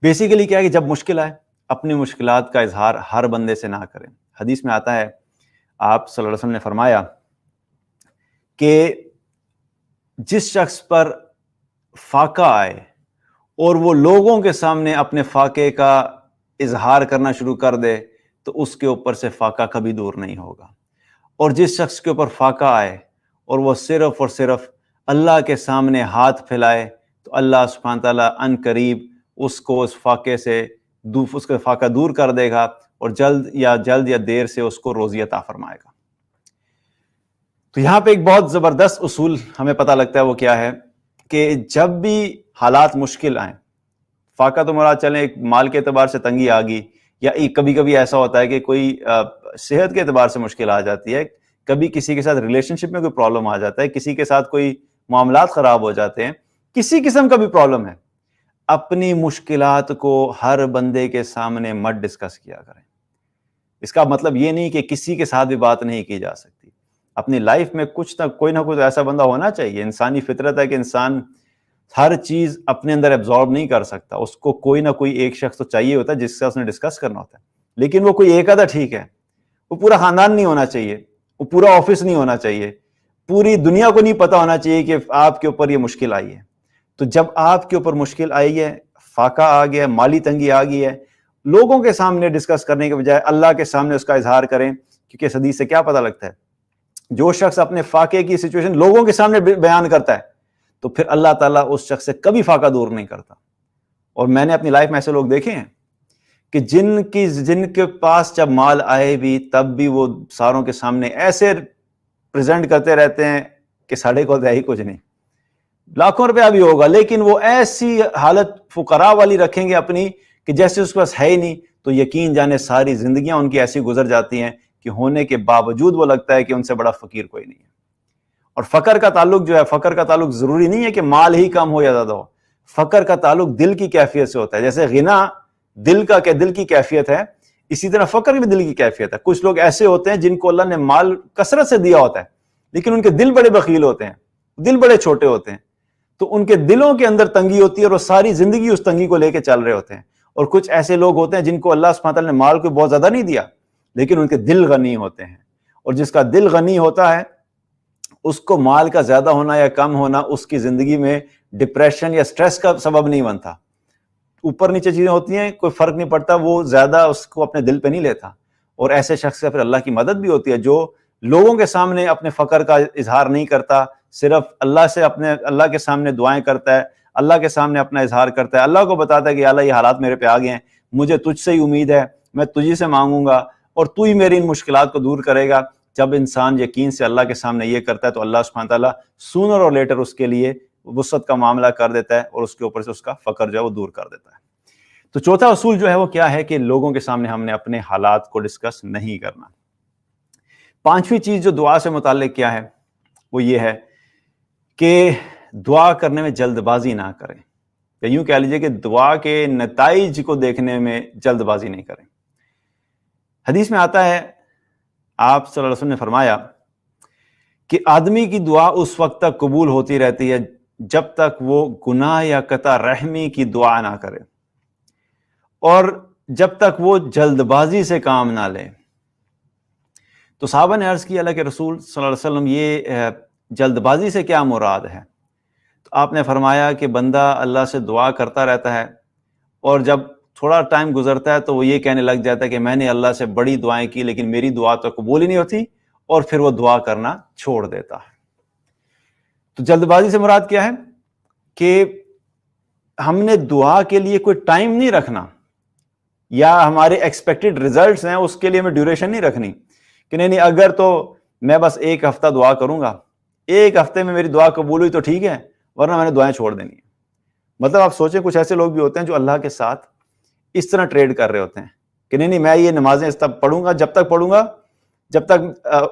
بیسیکلی کیا ہے کہ جب مشکل آئے اپنی مشکلات کا اظہار ہر بندے سے نہ کریں۔ حدیث میں آتا ہے آپ صلی اللہ علیہ وسلم نے فرمایا کہ جس شخص پر فاقہ آئے اور وہ لوگوں کے سامنے اپنے فاقے کا اظہار کرنا شروع کر دے تو اس کے اوپر سے فاقہ کبھی دور نہیں ہوگا، اور جس شخص کے اوپر فاقہ آئے اور وہ صرف اور صرف اللہ کے سامنے ہاتھ پھیلائے تو اللہ سبحانہ تعالیٰ ان قریب اس کو اس فاقے سے اس کا فاقہ دور کر دے گا، اور جلد یا دیر سے اس کو روزی عطا فرمائے گا۔ تو یہاں پہ ایک بہت زبردست اصول ہمیں پتہ لگتا ہے، وہ کیا ہے کہ جب بھی حالات مشکل آئیں، فاقہ تو مراد چلیں ایک مال کے اعتبار سے تنگی آ گئی، یا کبھی کبھی ایسا ہوتا ہے کہ کوئی صحت کے اعتبار سے مشکل آ جاتی ہے، کبھی کسی کے ساتھ ریلیشن شپ میں کوئی پرابلم آ جاتا ہے، کسی کے ساتھ کوئی معاملات خراب ہو جاتے ہیں، کسی قسم کا بھی پرابلم ہے، اپنی مشکلات کو ہر بندے کے سامنے مت ڈسکس کیا کریں۔ اس کا مطلب یہ نہیں کہ کسی کے ساتھ بھی بات نہیں کی جا سکتی۔ اپنی لائف میں کوئی نہ کوئی ایسا بندہ ہونا چاہیے، انسانی فطرت ہے کہ انسان ہر چیز اپنے اندر ایبزارب نہیں کر سکتا، اس کو کوئی نہ کوئی ایک شخص تو چاہیے ہوتا ہے جس سے اس نے ڈسکس کرنا ہوتا ہے، لیکن وہ کوئی ایک آدھا ٹھیک ہے، وہ پورا خاندان نہیں ہونا چاہیے، وہ پورا آفس نہیں ہونا چاہیے، پوری دنیا کو نہیں پتا ہونا چاہیے کہ آپ کے اوپر یہ مشکل آئی ہے۔ تو جب آپ کے اوپر مشکل آئی ہے، فاقہ آ گیا ہے، مالی تنگی آ گئی ہے، لوگوں کے سامنے ڈسکس کرنے کے بجائے اللہ کے سامنے اس کا اظہار کریں، کیونکہ اس حدیث سے کیا پتہ لگتا ہے، جو شخص اپنے فاقے کی سچویشن لوگوں کے سامنے بیان کرتا ہے تو پھر اللہ تعالیٰ اس شخص سے کبھی فاقہ دور نہیں کرتا۔ اور میں نے اپنی لائف میں ایسے لوگ دیکھے ہیں کہ جن کے پاس جب مال آئے بھی تب بھی وہ ساروں کے سامنے ایسے پریزنٹ کرتے رہتے ہیں کہ ساڑھے کو ہے ہی کچھ نہیں، لاکھوں روپیہ بھی ہوگا لیکن وہ ایسی حالت فقراء والی رکھیں گے اپنی کہ جیسے اس کے پاس ہے ہی نہیں، تو یقین جانے ساری زندگیاں ان کی ایسی گزر جاتی ہیں کہ ہونے کے باوجود وہ لگتا ہے کہ ان سے بڑا فقیر کوئی نہیں ہے۔ اور فقر کا تعلق جو ہے، فقر کا تعلق ضروری نہیں ہے کہ مال ہی کم ہو یا زیادہ ہو، فقر کا تعلق دل کی کیفیت سے ہوتا ہے۔ جیسے غنا دل کی کیفیت ہے، اسی طرح فقر بھی دل کی کیفیت ہے۔ کچھ لوگ ایسے ہوتے ہیں جن کو اللہ نے مال کثرت سے دیا ہوتا ہے لیکن ان کے دل بڑے بخیل ہوتے ہیں، دل بڑے چھوٹے ہوتے ہیں، تو ان کے دلوں کے اندر تنگی ہوتی ہے اور وہ ساری زندگی اس تنگی کو لے کے چل رہے ہوتے ہیں۔ اور کچھ ایسے لوگ ہوتے ہیں جن کو اللہ سبحانہ تعالیٰ نے مال کو بہت زیادہ نہیں دیا لیکن ان کے دل غنی ہوتے ہیں، اور جس کا دل غنی ہوتا ہے اس کو مال کا زیادہ ہونا یا کم ہونا اس کی زندگی میں ڈپریشن یا سٹریس کا سبب نہیں بنتا۔ اوپر نیچے چیزیں ہوتی ہیں، کوئی فرق نہیں پڑتا، وہ زیادہ اس کو اپنے دل پہ نہیں لیتا، اور ایسے شخص کا پھر اللہ کی مدد بھی ہوتی ہے جو لوگوں کے سامنے اپنے فقر کا اظہار نہیں کرتا، صرف اللہ کے سامنے دعائیں کرتا ہے، اللہ کے سامنے اپنا اظہار کرتا ہے، اللہ کو بتاتا ہے کہ اللہ یہ حالات میرے پہ آ گئے ہیں، مجھے تجھ سے ہی امید ہے، میں تجھی سے مانگوں گا اور تو ہی میری ان مشکلات کو دور کرے گا۔ جب انسان یقین سے اللہ کے سامنے یہ کرتا ہے تو اللہ سبحانہ تعالیٰ سونر اور لیٹر اس کے لیے وسعت کا معاملہ کر دیتا ہے اور اس کے اوپر سے اس کا فقر جو ہے وہ دور کر دیتا ہے۔ تو چوتھا اصول جو ہے وہ کیا ہے کہ لوگوں کے سامنے ہم نے اپنے حالات کو ڈسکس نہیں کرنا۔ پانچویں چیز جو دعا سے متعلق کیا ہے وہ یہ ہے کہ دعا کرنے میں جلد بازی نہ کریں، یا یوں کہہ لیجئے کہ دعا کے نتائج کو دیکھنے میں جلد بازی نہیں کریں۔ حدیث میں آتا ہے آپ صلی اللہ علیہ وسلم نے فرمایا کہ آدمی کی دعا اس وقت تک قبول ہوتی رہتی ہے جب تک وہ گناہ یا قطع رحمی کی دعا نہ کرے، اور جب تک وہ جلد بازی سے کام نہ لے۔ تو صحابہ نے عرض کی اللہ کے رسول صلی اللہ علیہ وسلم یہ جلد بازی سے کیا مراد ہے؟ تو آپ نے فرمایا کہ بندہ اللہ سے دعا کرتا رہتا ہے اور جب تھوڑا ٹائم گزرتا ہے تو وہ یہ کہنے لگ جاتا ہے کہ میں نے اللہ سے بڑی دعائیں کی لیکن میری دعا تو قبول ہی نہیں ہوتی، اور پھر وہ دعا کرنا چھوڑ دیتا ہے۔ تو جلد بازی سے مراد کیا ہے کہ ہم نے دعا کے لیے کوئی ٹائم نہیں رکھنا، یا ہمارے ایکسپیکٹڈ ریزلٹس ہیں اس کے لیے ہمیں ڈیوریشن نہیں رکھنی کہ نہیں اگر تو میں بس ایک ہفتہ دعا کروں گا، ایک ہفتے میں میری دعا قبول ہوئی تو ٹھیک ہے، ورنہ میں نے دعائیں چھوڑ دینی ہیں۔ مطلب آپ سوچیں کچھ ایسے لوگ بھی ہوتے ہیں جو اللہ کے ساتھ اس طرح ٹریڈ کر رہے ہوتے ہیں کہ نہیں میں یہ نمازیں اس تب پڑھوں گا جب تک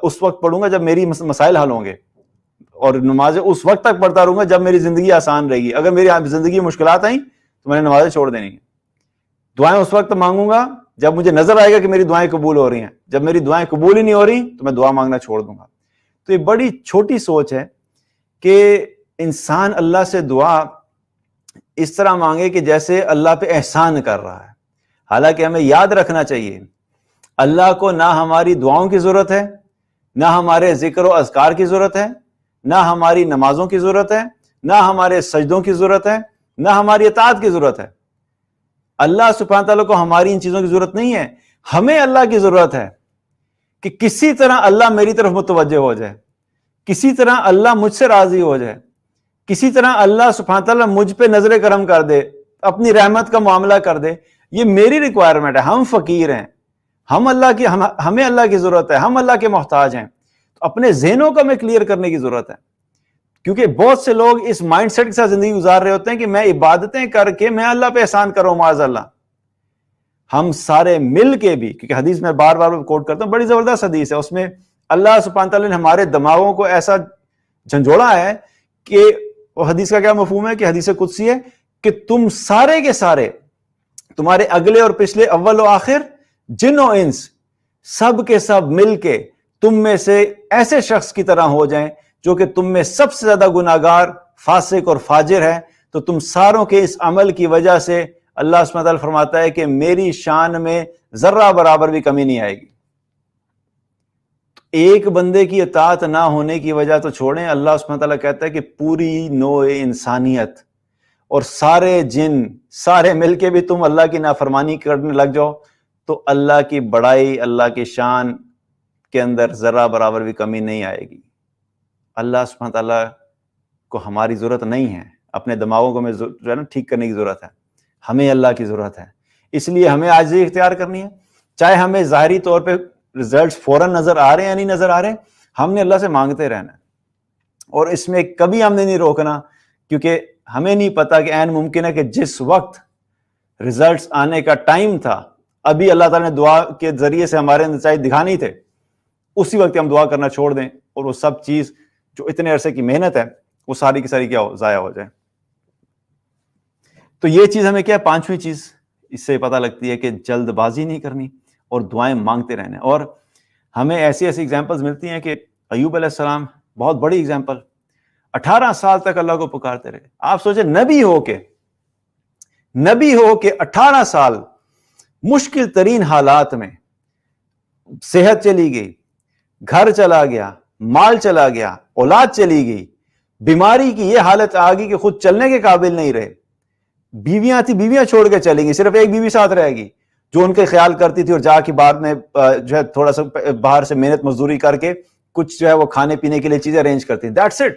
اس وقت پڑھوں گا جب میری مسائل حل ہوں گے، اور نمازیں اس وقت تک پڑھتا رہوں گا جب میری زندگی آسان رہے گی، اگر میری زندگی مشکلات آئیں تو میں نے نمازیں چھوڑ دینی ہیں۔ دعائیں اس وقت مانگوں گا جب مجھے نظر آئے گا کہ میری دعائیں قبول ہو رہی ہیں، جب میری دعائیں قبول ہی نہیں ہو رہی تو میں دعا مانگنا چھوڑ دوں گا۔ تو یہ بڑی چھوٹی سوچ ہے کہ انسان اللہ سے دعا اس طرح مانگے کہ جیسے اللہ پہ احسان کر رہا ہے، حالانکہ ہمیں یاد رکھنا چاہیے اللہ کو نہ ہماری دعاؤں کی ضرورت ہے، نہ ہمارے ذکر و اذکار کی ضرورت ہے، نہ ہماری نمازوں کی ضرورت ہے، نہ ہمارے سجدوں کی ضرورت ہے، نہ ہماری اطاعت کی ضرورت ہے۔ اللہ سبحانہ تعالیٰ کو ہماری ان چیزوں کی ضرورت نہیں ہے، ہمیں اللہ کی ضرورت ہے کہ کسی طرح اللہ میری طرف متوجہ ہو جائے، کسی طرح اللہ مجھ سے راضی ہو جائے، کسی طرح اللہ سبحانہ تعالیٰ مجھ پہ نظر کرم کر دے، اپنی رحمت کا معاملہ کر دے۔ یہ میری ریکوائرمنٹ ہے، ہم فقیر ہیں، ہمیں اللہ کی ضرورت ہے، ہم اللہ کے محتاج ہیں۔ اپنے ذہنوں کو ہمیں کلیئر کرنے کی ضرورت ہے، کیونکہ بہت سے لوگ اس مائنڈ سیٹ کے ساتھ زندگی گزار رہے ہوتے ہیں کہ میں عبادتیں کر کے میں اللہ پہ احسان کروں، معاذ اللہ۔ ہم سارے مل کے بھی، کیونکہ حدیث میں بار بار کوٹ کرتا ہوں، بڑی زبردست حدیث ہے، اس میں اللہ سبحانہ تعالیٰ نے ہمارے دماغوں کو ایسا جھنجھوڑا ہے کہ وہ حدیث کا کیا مفہوم ہے کہ حدیث قدسی ہے کہ تم سارے کے سارے، تمہارے اگلے اور پچھلے، اول و آخر، جن و انس، سب کے سب مل کے تم میں سے ایسے شخص کی طرح ہو جائیں جو کہ تم میں سب سے زیادہ گناہگار، فاسق اور فاجر ہے، تو تم ساروں کے اس عمل کی وجہ سے اللہ سبحانہ تعالیٰ فرماتا ہے کہ میری شان میں ذرہ برابر بھی کمی نہیں آئے گی۔ ایک بندے کی اطاعت نہ ہونے کی وجہ تو چھوڑیں، اللہ سبحانہ تعالیٰ کہتا ہے کہ پوری نوع انسانیت اور سارے جن سارے مل کے بھی تم اللہ کی نافرمانی کرنے لگ جاؤ تو اللہ کی بڑائی، اللہ کی شان کے اندر ذرہ برابر بھی کمی نہیں آئے گی۔ اللہ سبحانہ تعالیٰ کو ہماری ضرورت نہیں ہے، اپنے دماغوں کو ہمیں جو ہے نا ٹھیک کرنے کی ضرورت ہے، ہمیں اللہ کی ضرورت ہے۔ اس لیے ہمیں عاجزی اختیار کرنی ہے، چاہے ہمیں ظاہری طور پہ رزلٹس فوراً نظر آ رہے ہیں یا نہیں نظر آ رہے، ہم نے اللہ سے مانگتے رہنا ہے، اور اس میں کبھی ہم نے نہیں روکنا، کیونکہ ہمیں نہیں پتا کہ عین ممکن ہے کہ جس وقت رزلٹس آنے کا ٹائم تھا، ابھی اللہ تعالیٰ نے دعا کے ذریعے سے ہمارے نتائج دکھانے تھے، اسی وقت ہم دعا کرنا چھوڑ دیں اور وہ سب چیز جو اتنے عرصے کی محنت ہے وہ ساری کی ساری کیا ہو، ضائع ہو جائے۔ تو یہ چیز ہمیں کیا ہے، پانچویں چیز اس سے پتہ لگتی ہے کہ جلد بازی نہیں کرنی اور دعائیں مانگتے رہنے۔ اور ہمیں ایسی ایگزامپلز ملتی ہیں کہ ایوب علیہ السلام بہت بڑی ایگزامپل، 18 سال تک اللہ کو پکارتے رہے۔ آپ سوچیں نبی ہو کے 18 سال مشکل ترین حالات میں، صحت چلی گئی، گھر چلا گیا، مال چلا گیا، اولاد چلی گئی، بیماری کی یہ حالت آ گئی کہ خود چلنے کے قابل نہیں رہے، بیویاں تھی بیویاں چھوڑ کے چلیں گی، صرف ایک بیوی ساتھ رہے گی جو ان کے خیال کرتی تھی، اور جا کے بعد میں جو ہے تھوڑا سا باہر سے محنت مزدوری کر کے کچھ جو ہے وہ کھانے پینے کے لیے چیزیں ارینج کرتی، دیٹس اٹ۔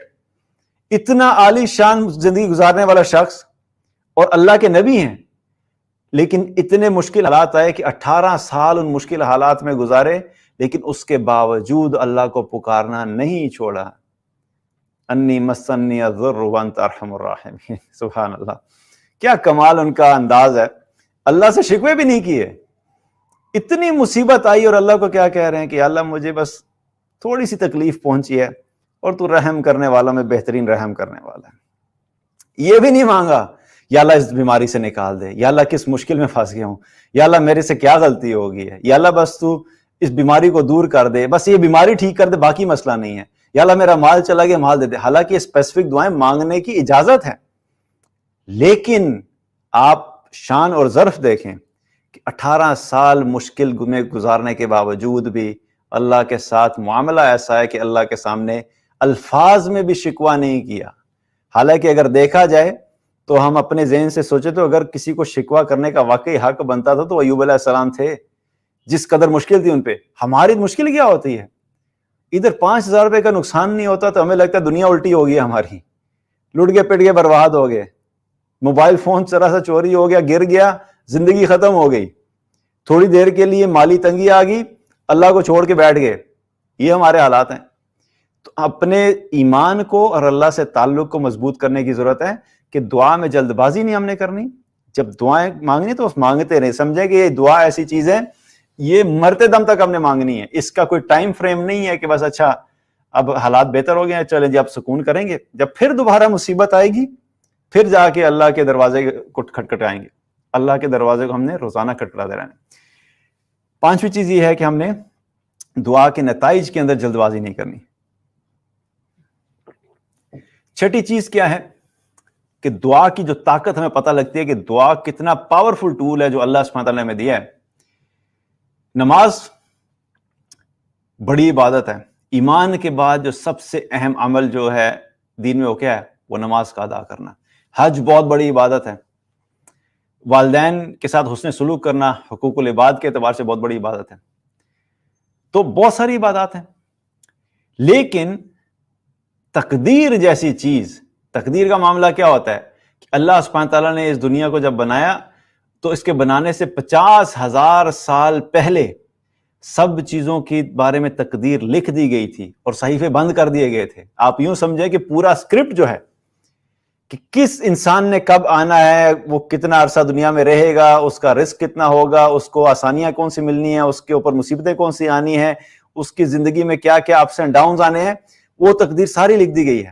اتنا عالی شان زندگی گزارنے والا شخص اور اللہ کے نبی ہیں، لیکن اتنے مشکل حالات آئے کہ 18 سال ان مشکل حالات میں گزارے، لیکن اس کے باوجود اللہ کو پکارنا نہیں چھوڑا۔ انی مسنی الضر وانت ارحم الراحمین، سبحان اللہ، کیا کمال ان کا انداز ہے، اللہ سے شکوے بھی نہیں کیے۔ اتنی مصیبت آئی اور اللہ کو کیا کہہ رہے ہیں کہ اللہ مجھے بس تھوڑی سی تکلیف پہنچی ہے اور تو رحم کرنے والا میں بہترین رحم کرنے والا ہے۔ یہ بھی نہیں مانگا یا اللہ اس بیماری سے نکال دے، یا اللہ کس مشکل میں پھنس گیا ہوں، یا اللہ میرے سے کیا غلطی ہو گئی ہے، یا اللہ بس تو اس بیماری کو دور کر دے، بس یہ بیماری ٹھیک کر دے، باقی مسئلہ نہیں ہے، یا اللہ میرا مال چلا گیا مال دے دے۔ حالانکہ اسپیسیفک دعائیں مانگنے کی اجازت ہے، لیکن آپ شان اور ظرف دیکھیں کہ 18 سال مشکل میں گزارنے کے باوجود بھی اللہ کے ساتھ معاملہ ایسا ہے کہ اللہ کے سامنے الفاظ میں بھی شکوہ نہیں کیا۔ حالانکہ اگر دیکھا جائے تو ہم اپنے ذہن سے سوچے تو اگر کسی کو شکوہ کرنے کا واقعی حق بنتا تھا تو ایوب علیہ السلام تھے، جس قدر مشکل تھی ان پہ۔ ہماری مشکل کیا ہوتی ہے، ادھر 5,000 روپے کا نقصان نہیں ہوتا تو ہمیں لگتا ہے دنیا الٹی ہو گئی ہماری، لٹ گئے پٹ گئے برباد ہو گئے، موبائل فون ذرا سا چوری ہو گیا گر گیا زندگی ختم ہو گئی، تھوڑی دیر کے لیے مالی تنگی آ گئی اللہ کو چھوڑ کے بیٹھ گئے۔ یہ ہمارے حالات ہیں۔ تو اپنے ایمان کو اور اللہ سے تعلق کو مضبوط کرنے کی ضرورت ہے کہ دعا میں جلد بازی نہیں ہم نے کرنی۔ جب دعائیں مانگنی تو مانگتے رہیں، سمجھیں کہ یہ دعا ایسی چیز ہے یہ مرتے دم تک ہم نے مانگنی ہے، اس کا کوئی ٹائم فریم نہیں ہے کہ بس اچھا اب حالات بہتر ہو گئے ہیں چلیں جی اب سکون کریں گے، جب پھر دوبارہ مصیبت آئے گی پھر جا کے اللہ کے دروازے کو کھٹکھٹائیں گے۔ اللہ کے دروازے کو ہم نے روزانہ کھٹکھٹاتے رہنا۔ پانچویں چیز یہ ہے کہ ہم نے دعا کے نتائج کے اندر جلد بازی نہیں کرنی۔ چھٹی چیز کیا ہے کہ دعا کی جو طاقت ہمیں پتہ لگتی ہے کہ دعا کتنا پاورفل ٹول ہے جو اللہ سبحانہ تعالیٰ نے ہمیں دیا ہے۔ نماز بڑی عبادت ہے، ایمان کے بعد جو سب سے اہم عمل جو ہے دین میں وہ کیا ہے، وہ نماز کا ادا کرنا۔ حج بہت بڑی عبادت ہے، والدین کے ساتھ حسن سلوک کرنا حقوق العباد کے اعتبار سے بہت بڑی عبادت ہے۔ تو بہت ساری عبادات ہیں، لیکن تقدیر جیسی چیز، تقدیر کا معاملہ کیا ہوتا ہے کہ اللہ سبحانہ تعالیٰ نے اس دنیا کو جب بنایا تو اس کے بنانے سے 50,000 سال پہلے سب چیزوں کے بارے میں تقدیر لکھ دی گئی تھی اور صحیفے بند کر دیے گئے تھے۔ آپ یوں سمجھیں کہ پورا اسکرپٹ جو ہے کہ کس انسان نے کب آنا ہے، وہ کتنا عرصہ دنیا میں رہے گا، اس کا رزق کتنا ہوگا، اس کو آسانیاں کون سی ملنی ہیں، اس کے اوپر مصیبتیں کون سی آنی ہیں، اس کی زندگی میں کیا کیا اپس اینڈ ڈاؤنز آنے ہیں، وہ تقدیر ساری لکھ دی گئی ہے۔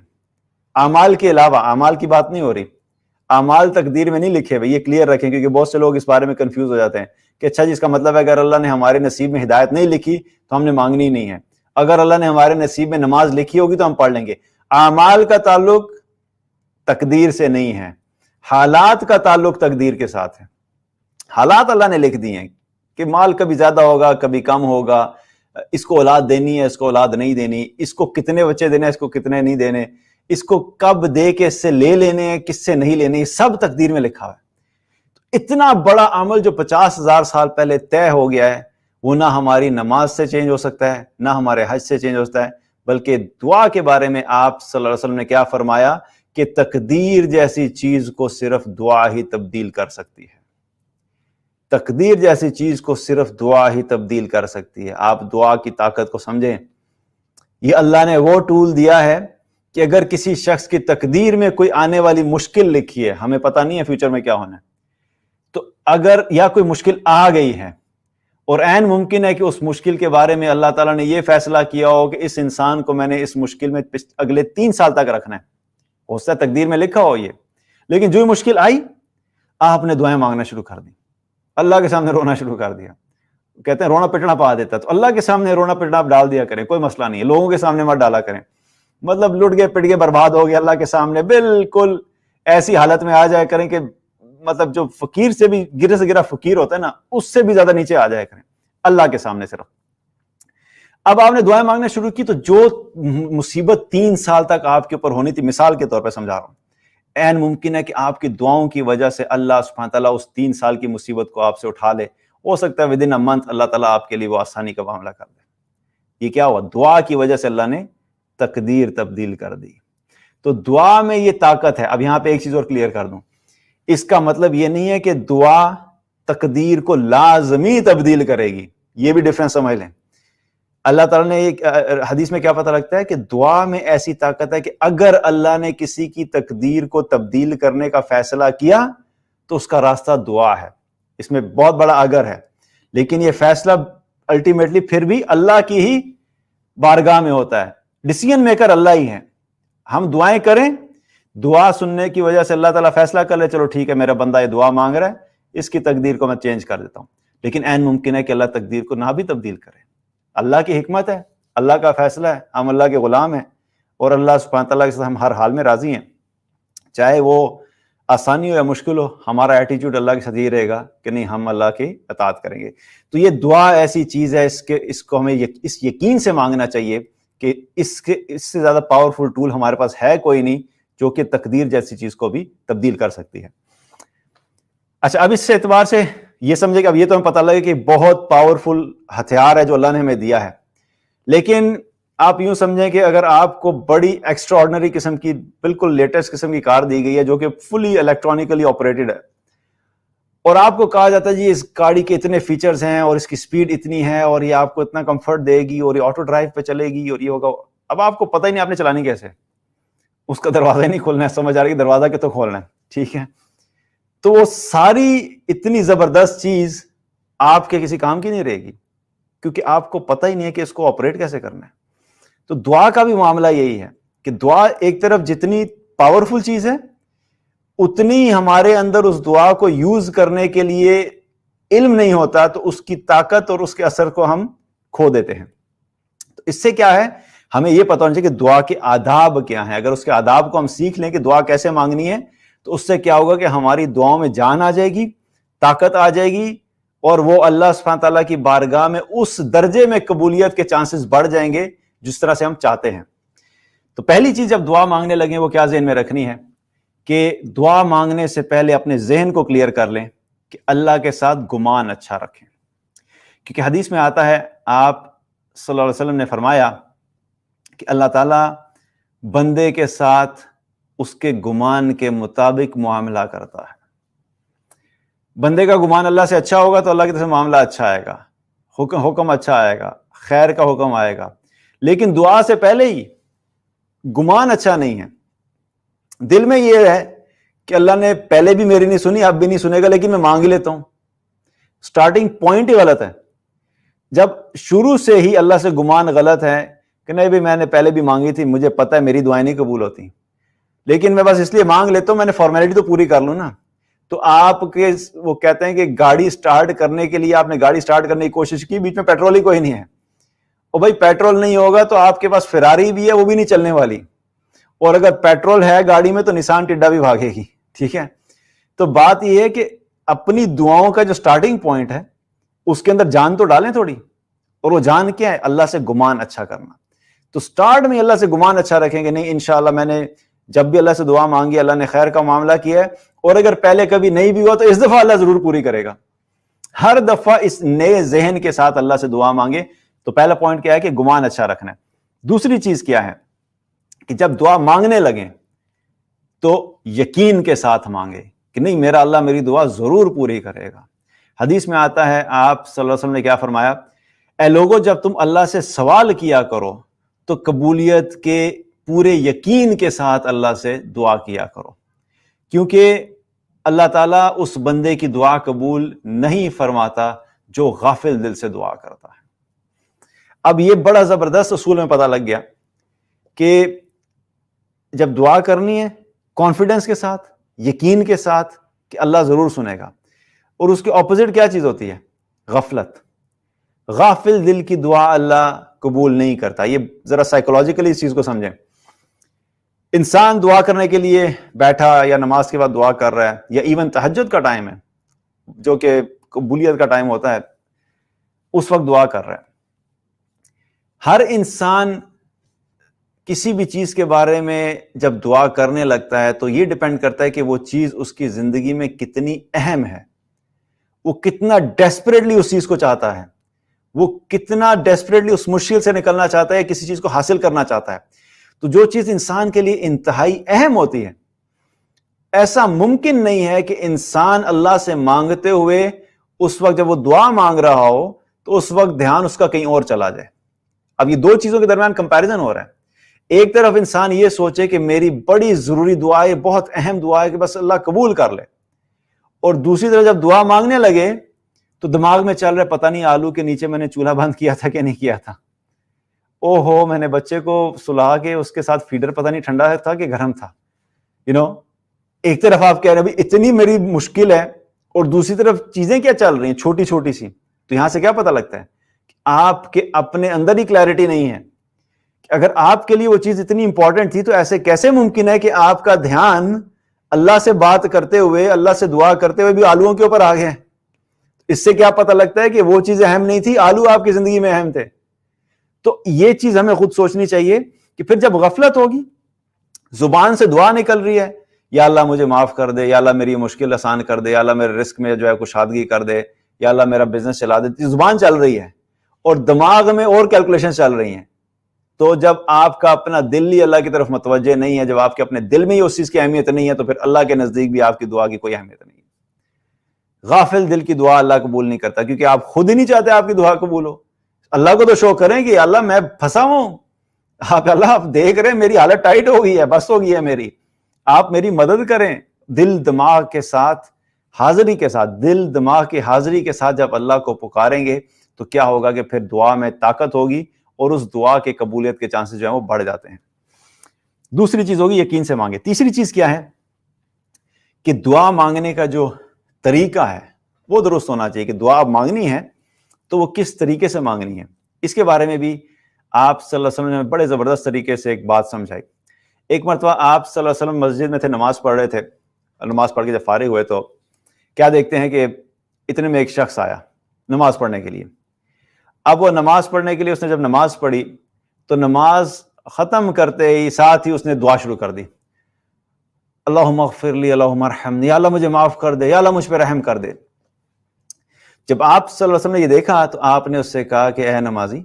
اعمال کے علاوہ، اعمال کی بات نہیں ہو رہی، اعمال تقدیر میں نہیں لکھے ہوئے، یہ کلیئر رکھیں کیونکہ بہت سے لوگ اس بارے میں کنفیوز ہو جاتے ہیں کہ اچھا جی اس کا مطلب ہے اگر اللہ نے ہمارے نصیب میں ہدایت نہیں لکھی تو ہم نے مانگنی نہیں ہے، اگر اللہ نے ہمارے نصیب میں نماز لکھی ہوگی تو ہم پڑھ لیں گے۔ اعمال کا تعلق تقدیر سے نہیں ہے، حالات کا تعلق تقدیر کے ساتھ ہے۔ حالات اللہ نے لکھ دیے ہیں کہ مال کبھی زیادہ ہوگا کبھی کم ہوگا، اس کو اولاد دینی ہے اس کو اولاد نہیں دینی، اس کو کتنے بچے دینے اس کو کتنے نہیں دینے، اس کو کب دے کے اس سے لے لینے ہیں کس سے نہیں لینے، سب تقدیر میں لکھا ہوا ہے۔ اتنا بڑا عمل جو 50,000 سال پہلے طے ہو گیا ہے وہ نہ ہماری نماز سے چینج ہو سکتا ہے نہ ہمارے حج سے چینج ہو سکتا ہے، بلکہ دعا کے بارے میں آپ صلی اللہ علیہ وسلم نے کیا فرمایا کہ تقدیر جیسی چیز کو صرف دعا ہی تبدیل کر سکتی ہے۔ تقدیر جیسی چیز کو صرف دعا ہی تبدیل کر سکتی ہے۔ آپ دعا کی طاقت کو سمجھیں، یہ اللہ نے وہ ٹول دیا ہے کہ اگر کسی شخص کی تقدیر میں کوئی آنے والی مشکل لکھی ہے، ہمیں پتہ نہیں ہے فیوچر میں کیا ہونا ہے، تو اگر یا کوئی مشکل آ گئی ہے اور عین ممکن ہے کہ اس مشکل کے بارے میں اللہ تعالیٰ نے یہ فیصلہ کیا ہو کہ اس انسان کو میں نے اس مشکل میں اگلے 3 سال تک رکھنا ہے، ہو سکتا ہے تقدیر میں لکھا ہو یہ، لیکن جو مشکل آئی آپ نے دعائیں مانگنا شروع کر دی، اللہ کے سامنے رونا شروع کر دیا۔ کہتے ہیں رونا پٹنا پا دیتا ہے، تو اللہ کے سامنے رونا پٹنا آپ ڈال دیا کریں، کوئی مسئلہ نہیں ہے، لوگوں کے سامنے مت ڈالا کریں، مطلب لٹ گئے پٹ گئے برباد ہو گئے اللہ کے سامنے بالکل ایسی حالت میں آ جائے کریں کہ مطلب جو فقیر سے بھی گرے سے گرا فقیر ہوتا ہے نا اس سے بھی زیادہ نیچے آ جائے کریں اللہ کے سامنے صرف۔ اب آپ نے دعائیں مانگنا شروع کی تو جو مصیبت 3 سال تک آپ کے اوپر ہونی تھی، مثال کے طور پہ سمجھا رہا ہوں، عین ممکن ہے کہ آپ کی دعاؤں کی وجہ سے اللہ سبحانہ تعالیٰ اس 3 سال کی مصیبت کو آپ سے اٹھا لے، ہو سکتا ہے ودن اے منتھ اللہ تعالیٰ آپ کے لیے وہ آسانی کا معاملہ کر دے۔ یہ کیا ہوا؟ دعا کی وجہ سے اللہ نے تقدیر تبدیل کر دی۔ تو دعا میں یہ طاقت ہے۔ اب یہاں پہ ایک چیز اور کلیئر کر دوں، اس کا مطلب یہ نہیں ہے کہ دعا تقدیر کو لازمی تبدیل کرے گی، یہ بھی ڈفرینس سمجھ لیں۔ اللہ تعالیٰ نے ایک حدیث میں کیا پتہ لگتا ہے کہ دعا میں ایسی طاقت ہے کہ اگر اللہ نے کسی کی تقدیر کو تبدیل کرنے کا فیصلہ کیا تو اس کا راستہ دعا ہے، اس میں بہت بڑا اگر ہے، لیکن یہ فیصلہ الٹیمیٹلی پھر بھی اللہ کی ہی بارگاہ میں ہوتا ہے، ڈیسیژن میکر اللہ ہی ہے۔ ہم دعائیں کریں، دعا سننے کی وجہ سے اللہ تعالیٰ فیصلہ کر لے چلو ٹھیک ہے میرا بندہ یہ دعا مانگ رہا ہے، اس کی تقدیر کو میں چینج کر دیتا ہوں، لیکن عین ممکن ہے کہ اللہ تقدیر کو نہ بھی تبدیل کرے۔ اللہ کی حکمت ہے، اللہ کا فیصلہ ہے، ہم اللہ کے غلام ہیں، اور اللہ سبحانہ تعالیٰ کے ساتھ ہم ہر حال میں راضی ہیں، چاہے وہ آسانی ہو یا مشکل ہو. ہمارا ایٹیٹیوڈ اللہ کے ساتھ یہ رہے گا کہ نہیں، ہم اللہ کی اطاعت کریں گے. تو یہ دعا ایسی چیز ہے، اس کو ہمیں اس یقین سے مانگنا چاہیے کہ اس سے زیادہ پاورفل ٹول ہمارے پاس ہے کوئی نہیں جو کہ تقدیر جیسی چیز کو بھی تبدیل کر سکتی ہے. اچھا، اب اس سے اعتبار سے یہ سمجھے کہ اب یہ تو ہمیں پتہ لگے کہ بہت پاورفل ہتھیار ہے جو اللہ نے ہمیں دیا ہے، لیکن آپ یوں سمجھیں کہ اگر آپ کو بڑی ایکسٹرا آرڈنری قسم کی، بالکل لیٹسٹ قسم کی کار دی گئی ہے جو کہ فلی الیکٹرانکلی آپریٹڈ ہے، اور آپ کو کہا جاتا ہے جی اس گاڑی کے اتنے فیچرز ہیں اور اس کی سپیڈ اتنی ہے اور یہ آپ کو اتنا کمفرٹ دے گی اور یہ آٹو ڈرائیو پہ چلے گی اور یہ ہوگا، اب آپ کو پتہ ہی نہیں آپ نے چلانی کیسے، اس کا دروازہ ہی نہیں کھولنا ہے، سمجھ آ رہی ہے دروازہ کہ تو کھولنا ہے، ٹھیک ہے. تو وہ ساری اتنی زبردست چیز آپ کے کسی کام کی نہیں رہے گی کیونکہ آپ کو پتہ ہی نہیں ہے کہ اس کو آپریٹ کیسے کرنا ہے. تو دعا کا بھی معاملہ یہی ہے کہ دعا ایک طرف جتنی پاورفل چیز ہے، اتنی ہمارے اندر اس دعا کو یوز کرنے کے لیے علم نہیں ہوتا، تو اس کی طاقت اور اس کے اثر کو ہم کھو دیتے ہیں. تو اس سے کیا ہے، ہمیں یہ پتہ ہونا چاہیے کہ دعا کے آداب کیا ہیں. اگر اس کے آداب کو ہم سیکھ لیں کہ دعا کیسے مانگنی ہے، تو اس سے کیا ہوگا کہ ہماری دعاؤں میں جان آ جائے گی، طاقت آ جائے گی، اور وہ اللہ سبحانہ تعالیٰ کی بارگاہ میں اس درجے میں قبولیت کے چانسز بڑھ جائیں گے جس طرح سے ہم چاہتے ہیں. تو پہلی چیز جب دعا مانگنے لگیں وہ کیا ذہن میں رکھنی ہے کہ دعا مانگنے سے پہلے اپنے ذہن کو کلیئر کر لیں کہ اللہ کے ساتھ گمان اچھا رکھیں. کیونکہ حدیث میں آتا ہے، آپ صلی اللہ علیہ وسلم نے فرمایا کہ اللہ تعالیٰ بندے کے ساتھ اس کے گمان کے مطابق معاملہ کرتا ہے. بندے کا گمان اللہ سے اچھا ہوگا تو اللہ کی طرف سے معاملہ اچھا آئے گا، حکم اچھا آئے گا، خیر کا حکم آئے گا. لیکن دعا سے پہلے ہی گمان اچھا نہیں ہے، دل میں یہ ہے کہ اللہ نے پہلے بھی میری نہیں سنی، اب بھی نہیں سنے گا، لیکن میں مانگ لیتا ہوں. سٹارٹنگ پوائنٹ ہی غلط ہے. جب شروع سے ہی اللہ سے گمان غلط ہے کہ نہیں بھی میں نے پہلے بھی مانگی تھی، مجھے پتہ ہے میری دعائیں نہیں قبول ہوتی، لیکن میں بس اس لیے مانگ لیتا ہوں، میں نے فارمیلٹی تو پوری کر لوں نا. تو آپ کے وہ کہتے ہیں کہ گاڑی سٹارٹ کرنے کے لیے آپ نے گاڑی سٹارٹ کرنے کی کوشش کی، بیچ میں پیٹرول ہی کوئی نہیں ہے، اور بھائی پیٹرول نہیں ہوگا تو آپ کے پاس فراری بھی ہے، وہ بھی نہیں چلنے والی، اور اگر پیٹرول ہے گاڑی میں تو نسان ٹڈا بھی بھاگے گی. ٹھیک ہے، تو بات یہ ہے کہ اپنی دعاؤں کا جو سٹارٹنگ پوائنٹ ہے اس کے اندر جان تو ڈالیں تھوڑی، اور وہ جان کیا ہے؟ اللہ سے گمان اچھا کرنا. تو سٹارٹ میں اللہ سے گمان اچھا رکھیں گے، نہیں انشاءاللہ میں نے جب بھی اللہ سے دعا مانگی اللہ نے خیر کا معاملہ کیا ہے، اور اگر پہلے کبھی نہیں بھی ہوا تو اس دفعہ اللہ ضرور پوری کرے گا. ہر دفعہ اس نئے ذہن کے ساتھ اللہ سے دعا مانگے. تو پہلا پوائنٹ کیا ہے کہ گمان اچھا رکھنا ہے. دوسری چیز کیا ہے کہ جب دعا مانگنے لگیں تو یقین کے ساتھ مانگے کہ نہیں میرا اللہ میری دعا ضرور پوری کرے گا. حدیث میں آتا ہے، آپ صلی اللہ علیہ وسلم نے کیا فرمایا، اے لوگو جب تم اللہ سے سوال کیا کرو تو قبولیت کے پورے یقین کے ساتھ اللہ سے دعا کیا کرو، کیونکہ اللہ تعالیٰ اس بندے کی دعا قبول نہیں فرماتا جو غافل دل سے دعا کرتا ہے. اب یہ بڑا زبردست اصول میں پتہ لگ گیا کہ جب دعا کرنی ہے کانفیڈنس کے ساتھ، یقین کے ساتھ کہ اللہ ضرور سنے گا. اور اس کے اپوزٹ کیا چیز ہوتی ہے؟ غفلت. غافل دل کی دعا اللہ قبول نہیں کرتا. یہ ذرا سائیکولوجیکلی اس چیز کو سمجھیں. انسان دعا کرنے کے لیے بیٹھا یا نماز کے بعد دعا کر رہا ہے، یا ایون تہجد کا ٹائم ہے جو کہ قبولیت کا ٹائم ہوتا ہے، اس وقت دعا کر رہا ہے. ہر انسان کسی بھی چیز کے بارے میں جب دعا کرنے لگتا ہے تو یہ ڈیپینڈ کرتا ہے کہ وہ چیز اس کی زندگی میں کتنی اہم ہے، وہ کتنا ڈیسپریٹلی اس چیز کو چاہتا ہے، وہ کتنا ڈیسپریٹلی اس مشکل سے نکلنا چاہتا ہے، کسی چیز کو حاصل کرنا چاہتا ہے. تو جو چیز انسان کے لیے انتہائی اہم ہوتی ہے، ایسا ممکن نہیں ہے کہ انسان اللہ سے مانگتے ہوئے اس وقت جب وہ دعا مانگ رہا ہو تو اس وقت دھیان اس کا کہیں اور چلا جائے. اب یہ دو چیزوں کے درمیان کمپیریزن ہو رہا ہے. ایک طرف انسان یہ سوچے کہ میری بڑی ضروری دعا ہے، بہت اہم دعا ہے کہ بس اللہ قبول کر لے، اور دوسری طرف جب دعا مانگنے لگے تو دماغ میں چل رہا ہے پتہ نہیں آلو کے نیچے میں نے چولہا بند کیا تھا کہ نہیں کیا تھا، او ہو میں نے بچے کو سلا کے اس کے ساتھ فیڈر پتہ نہیں ٹھنڈا تھا کہ گرم تھا. ایک طرف آپ کہہ رہے ہیں اتنی میری مشکل ہے، اور دوسری طرف چیزیں کیا چل رہی ہیں چھوٹی چھوٹی سی. تو یہاں سے کیا پتہ لگتا ہے کہ آپ کے اپنے اندر ہی کلیئرٹی نہیں ہے. اگر آپ کے لیے وہ چیز اتنی امپورٹنٹ تھی تو ایسے کیسے ممکن ہے کہ آپ کا دھیان اللہ سے بات کرتے ہوئے, اللہ سے دعا کرتے ہوئے بھی آلوؤں کے اوپر آ گئے؟ اس سے کیا پتہ لگتا ہے کہ وہ چیزیں اہم نہیں تھی, آلو آپ کی زندگی میں اہم تھے. تو یہ چیز ہمیں خود سوچنی چاہیے کہ پھر جب غفلت ہوگی, زبان سے دعا نکل رہی ہے, یا اللہ مجھے معاف کر دے, یا اللہ میری مشکل آسان کر دے, یا اللہ میرے رزق میں جو ہے کشادگی کر دے, یا اللہ میرا بزنس چلا دے, زبان چل رہی ہے اور دماغ میں اور کیلکولیشن چل رہی ہیں, تو جب آپ کا اپنا دل ہی اللہ کی طرف متوجہ نہیں ہے, جب آپ کے اپنے دل میں ہی اس چیز کی اہمیت نہیں ہے, تو پھر اللہ کے نزدیک بھی آپ کی دعا کی کوئی اہمیت نہیں ہے. غافل دل کی دعا اللہ قبول نہیں کرتا, کیونکہ آپ خود ہی نہیں چاہتے آپ کی دعا قبول ہو. اللہ کو تو شو کریں کہ اللہ میں پھنسا ہوں, اللہ آپ دیکھ رہے ہیں میری حالت ٹائٹ ہو گئی ہے, بس ہو گئی ہے میری, آپ میری مدد کریں. دل دماغ کے ساتھ, حاضری کے ساتھ, دل دماغ کی حاضری کے ساتھ جب اللہ کو پکاریں گے تو کیا ہوگا کہ پھر دعا میں طاقت ہوگی اور اس دعا کے قبولیت کے چانسز جو ہیں وہ بڑھ جاتے ہیں. دوسری چیز ہوگی یقین سے مانگے. تیسری چیز کیا ہے کہ دعا مانگنے کا جو طریقہ ہے وہ درست ہونا چاہیے, کہ دعا مانگنی ہے تو وہ کس طریقے سے مانگنی ہے. اس کے بارے میں بھی آپ صلی اللہ علیہ وسلم نے بڑے زبردست طریقے سے ایک بات سمجھائی. ایک مرتبہ آپ صلی اللہ علیہ وسلم مسجد میں تھے, نماز پڑھ رہے تھے. نماز پڑھ کے جب فارغ ہوئے تو کیا دیکھتے ہیں کہ اتنے میں ایک شخص آیا نماز پڑھنے کے لیے. اب وہ نماز پڑھنے کے لیے اس نے جب نماز پڑھی تو نماز ختم کرتے ہی ساتھ ہی اس نے دعا شروع کر دی, اللہم اغفر لی, اللہم ارحمنی, یا اللہ مجھے معاف کر دے, یا اللہ مجھ پہ رحم کر دے. جب آپ صلی اللہ علیہ وسلم نے یہ دیکھا تو آپ نے اس سے کہا کہ اے نمازی,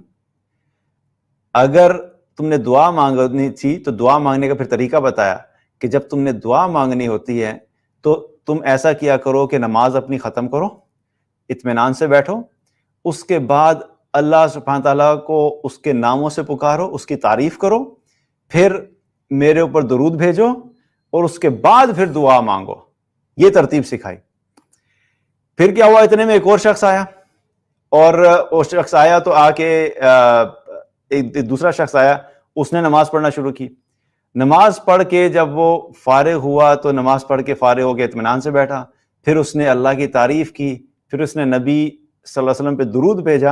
اگر تم نے دعا مانگنی تھی تو دعا مانگنے کا پھر طریقہ بتایا کہ جب تم نے دعا مانگنی ہوتی ہے تو تم ایسا کیا کرو کہ نماز اپنی ختم کرو, اطمینان سے بیٹھو, اس کے بعد اللہ سبحانہ تعالیٰ کو اس کے ناموں سے پکارو, اس کی تعریف کرو, پھر میرے اوپر درود بھیجو اور اس کے بعد پھر دعا مانگو. یہ ترتیب سکھائی. پھر کیا ہوا, اتنے میں ایک اور شخص آیا, اور وہ شخص آیا تو آ کے ایک دوسرا شخص آیا, اس نے نماز پڑھنا شروع کی. نماز پڑھ کے جب وہ فارغ ہوا تو نماز پڑھ کے فارغ ہو کے اطمینان سے بیٹھا, پھر اس نے اللہ کی تعریف کی, پھر اس نے نبی صلی اللہ علیہ وسلم پہ درود بھیجا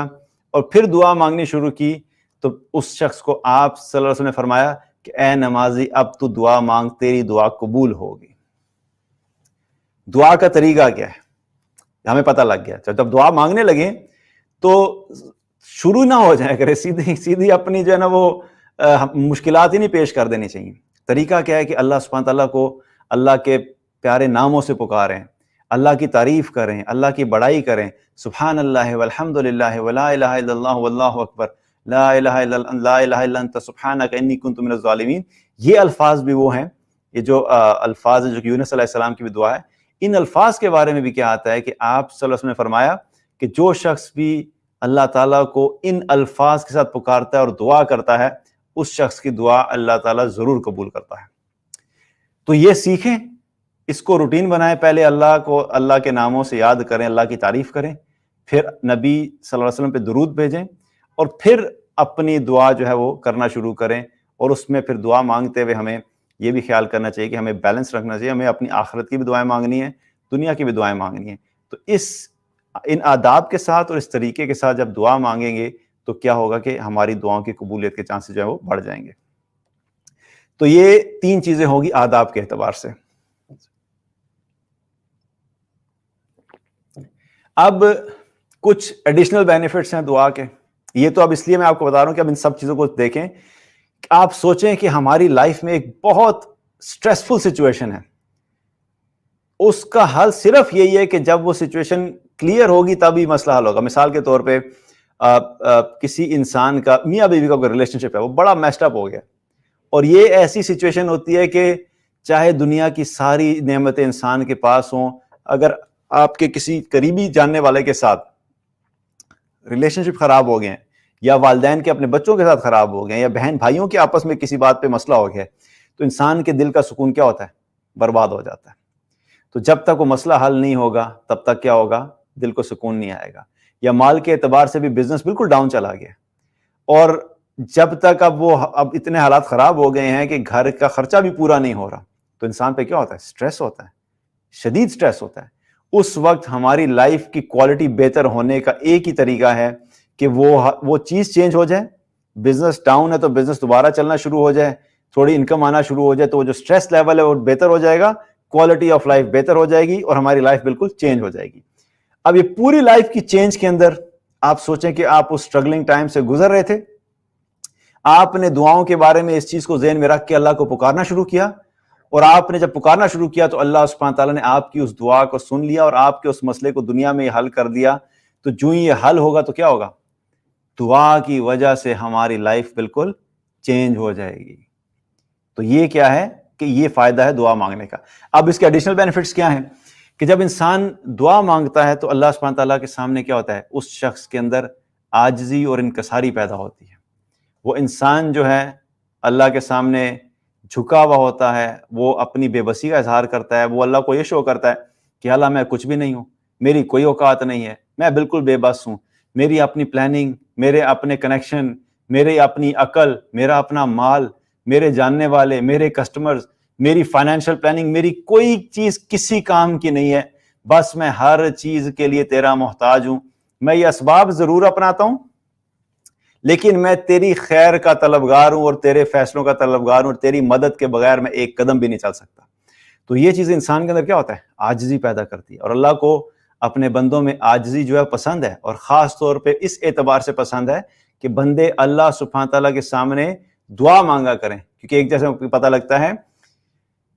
اور پھر دعا مانگنی شروع کی. تو اس شخص کو آپ صلی اللہ علیہ وسلم نے فرمایا کہ اے نمازی, اب تو دعا مانگ, تیری دعا قبول ہوگی. دعا کا طریقہ کیا ہے ہمیں پتہ لگ گیا. جب دعا مانگنے لگے تو شروع نہ ہو جائے کرے سیدھی اپنی جو ہے نا وہ مشکلات ہی نہیں پیش کر دینی چاہیے. طریقہ کیا ہے کہ اللہ سبحانہ تعالیٰ کو اللہ کے پیارے ناموں سے پکاریں, اللہ کی تعریف کریں, اللہ کی بڑائی کریں. سبحان اللہ والحمد للہ ولا الہ الا اللہ واللہ اکبر, لا الہ الا انت سبحانک انی کنت من الظالمین. یہ الفاظ بھی وہ ہیں, یہ جو الفاظ ہیں جو کہ یونس علیہ السلام کی بھی دعا ہے. ان الفاظ کے بارے میں بھی کیا آتا ہے کہ آپ صلی اللہ علیہ وسلم نے فرمایا کہ جو شخص بھی اللہ تعالیٰ کو ان الفاظ کے ساتھ پکارتا ہے اور دعا کرتا ہے, اس شخص کی دعا اللہ تعالیٰ ضرور قبول کرتا ہے. تو یہ سیکھیں, اس کو روٹین بنائیں. پہلے اللہ کو اللہ کے ناموں سے یاد کریں, اللہ کی تعریف کریں, پھر نبی صلی اللہ علیہ وسلم پہ درود بھیجیں, اور پھر اپنی دعا جو ہے وہ کرنا شروع کریں. اور اس میں پھر دعا مانگتے ہوئے ہمیں یہ بھی خیال کرنا چاہیے کہ ہمیں بیلنس رکھنا چاہیے, ہمیں اپنی آخرت کی بھی دعائیں مانگنی ہیں, دنیا کی بھی دعائیں مانگنی ہیں. تو ان آداب کے ساتھ اور اس طریقے کے ساتھ جب دعا مانگیں گے تو کیا ہوگا کہ ہماری دعاؤں کی قبولیت کے چانسز جو ہے وہ بڑھ جائیں گے. تو یہ 3 چیزیں ہوگی آداب کے اعتبار سے. اب کچھ ایڈیشنل بینیفٹس ہیں دعا کے. یہ تو اب اس لیے میں آپ کو بتا رہا ہوں کہ اب ان سب چیزوں کو دیکھیں. آپ سوچیں کہ ہماری لائف میں ایک بہت سٹریسفل سچویشن ہے, اس کا حل صرف یہی ہے کہ جب وہ سچویشن کلیئر ہوگی تب ہی مسئلہ حل ہوگا. مثال کے طور پہ کسی انسان کا میاں بیوی کا کوئی ریلیشن شپ ہے, وہ بڑا میسڈ اپ ہو گیا, اور یہ ایسی سچویشن ہوتی ہے کہ چاہے دنیا کی ساری نعمتیں انسان کے پاس ہوں, اگر آپ کے کسی قریبی جاننے والے کے ساتھ ریلیشن شپ خراب ہو گئے ہیں, یا والدین کے اپنے بچوں کے ساتھ خراب ہو گئے ہیں, یا بہن بھائیوں کے آپس میں کسی بات پہ مسئلہ ہو گیا ہے, تو انسان کے دل کا سکون کیا ہوتا ہے, برباد ہو جاتا ہے. تو جب تک وہ مسئلہ حل نہیں ہوگا تب تک کیا ہوگا, دل کو سکون نہیں آئے گا. یا مال کے اعتبار سے بھی بزنس بالکل ڈاؤن چلا گیا, اور جب تک اب اتنے حالات خراب ہو گئے ہیں کہ گھر کا خرچہ بھی پورا نہیں ہو رہا, تو انسان پہ کیا ہوتا ہے, سٹریس ہوتا ہے, شدید سٹریس ہوتا ہے. اس وقت ہماری لائف کی کوالٹی بہتر ہونے کا ایک ہی طریقہ ہے کہ وہ چیز چینج ہو جائے. بزنس ڈاؤن ہے تو بزنس دوبارہ چلنا شروع ہو جائے, تھوڑی انکم آنا شروع ہو جائے, تو وہ جو اسٹریس لیول ہے وہ بہتر ہو جائے گا, کوالٹی آف لائف بہتر ہو جائے گی, اور ہماری لائف بالکل چینج ہو جائے گی. اب یہ پوری لائف کی چینج کے اندر آپ سوچیں کہ آپ اس اسٹرگلنگ ٹائم سے گزر رہے تھے, آپ نے دعاؤں کے بارے میں اس چیز کو ذہن میں رکھ کے اللہ کو پکارنا شروع کیا, اور آپ نے جب پکارنا شروع کیا تو اللہ سبحانہ تعالیٰ نے آپ کی اس دعا کو سن لیا اور آپ کے اس مسئلے کو دنیا میں حل کر دیا. تو جو ہی یہ حل ہوگا تو کیا ہوگا؟ دعا کی وجہ سے ہماری لائف بالکل چینج ہو جائے گی. تو یہ کیا ہے کہ یہ فائدہ ہے دعا مانگنے کا. اب اس کے ایڈیشنل بینیفٹس کیا ہیں کہ جب انسان دعا مانگتا ہے تو اللہ سبحانہ تعالیٰ کے سامنے کیا ہوتا ہے؟ اس شخص کے اندر عاجزی اور انکساری پیدا ہوتی ہے. وہ انسان جو ہے اللہ کے سامنے جھکا ہوا ہوتا ہے, وہ اپنی بے بسی کا اظہار کرتا ہے, وہ اللہ کو یہ شو کرتا ہے کہ اللہ میں کچھ بھی نہیں ہوں, میری کوئی اوقات نہیں ہے, میں بالکل بے بس ہوں, میری اپنی پلاننگ, میرے اپنے کنیکشن, میری اپنی عقل, میرا اپنا مال, میرے جاننے والے, میرے کسٹمرز, میری فائنینشیل پلاننگ, میری کوئی چیز کسی کام کی نہیں ہے, بس میں ہر چیز کے لیے تیرا محتاج ہوں. میں یہ اسباب ضرور اپناتا ہوں لیکن میں تیری خیر کا طلبگار ہوں اور تیرے فیصلوں کا طلبگار ہوں, اور تیری مدد کے بغیر میں ایک قدم بھی نہیں چل سکتا. تو یہ چیز انسان کے اندر کیا ہوتا ہے؟ عاجزی پیدا کرتی ہے. اور اللہ کو اپنے بندوں میں عاجزی جو ہے پسند ہے, اور خاص طور پہ اس اعتبار سے پسند ہے کہ بندے اللہ سبحانہ تعالیٰ کے سامنے دعا مانگا کریں. کیونکہ ایک جیسے پتہ لگتا ہے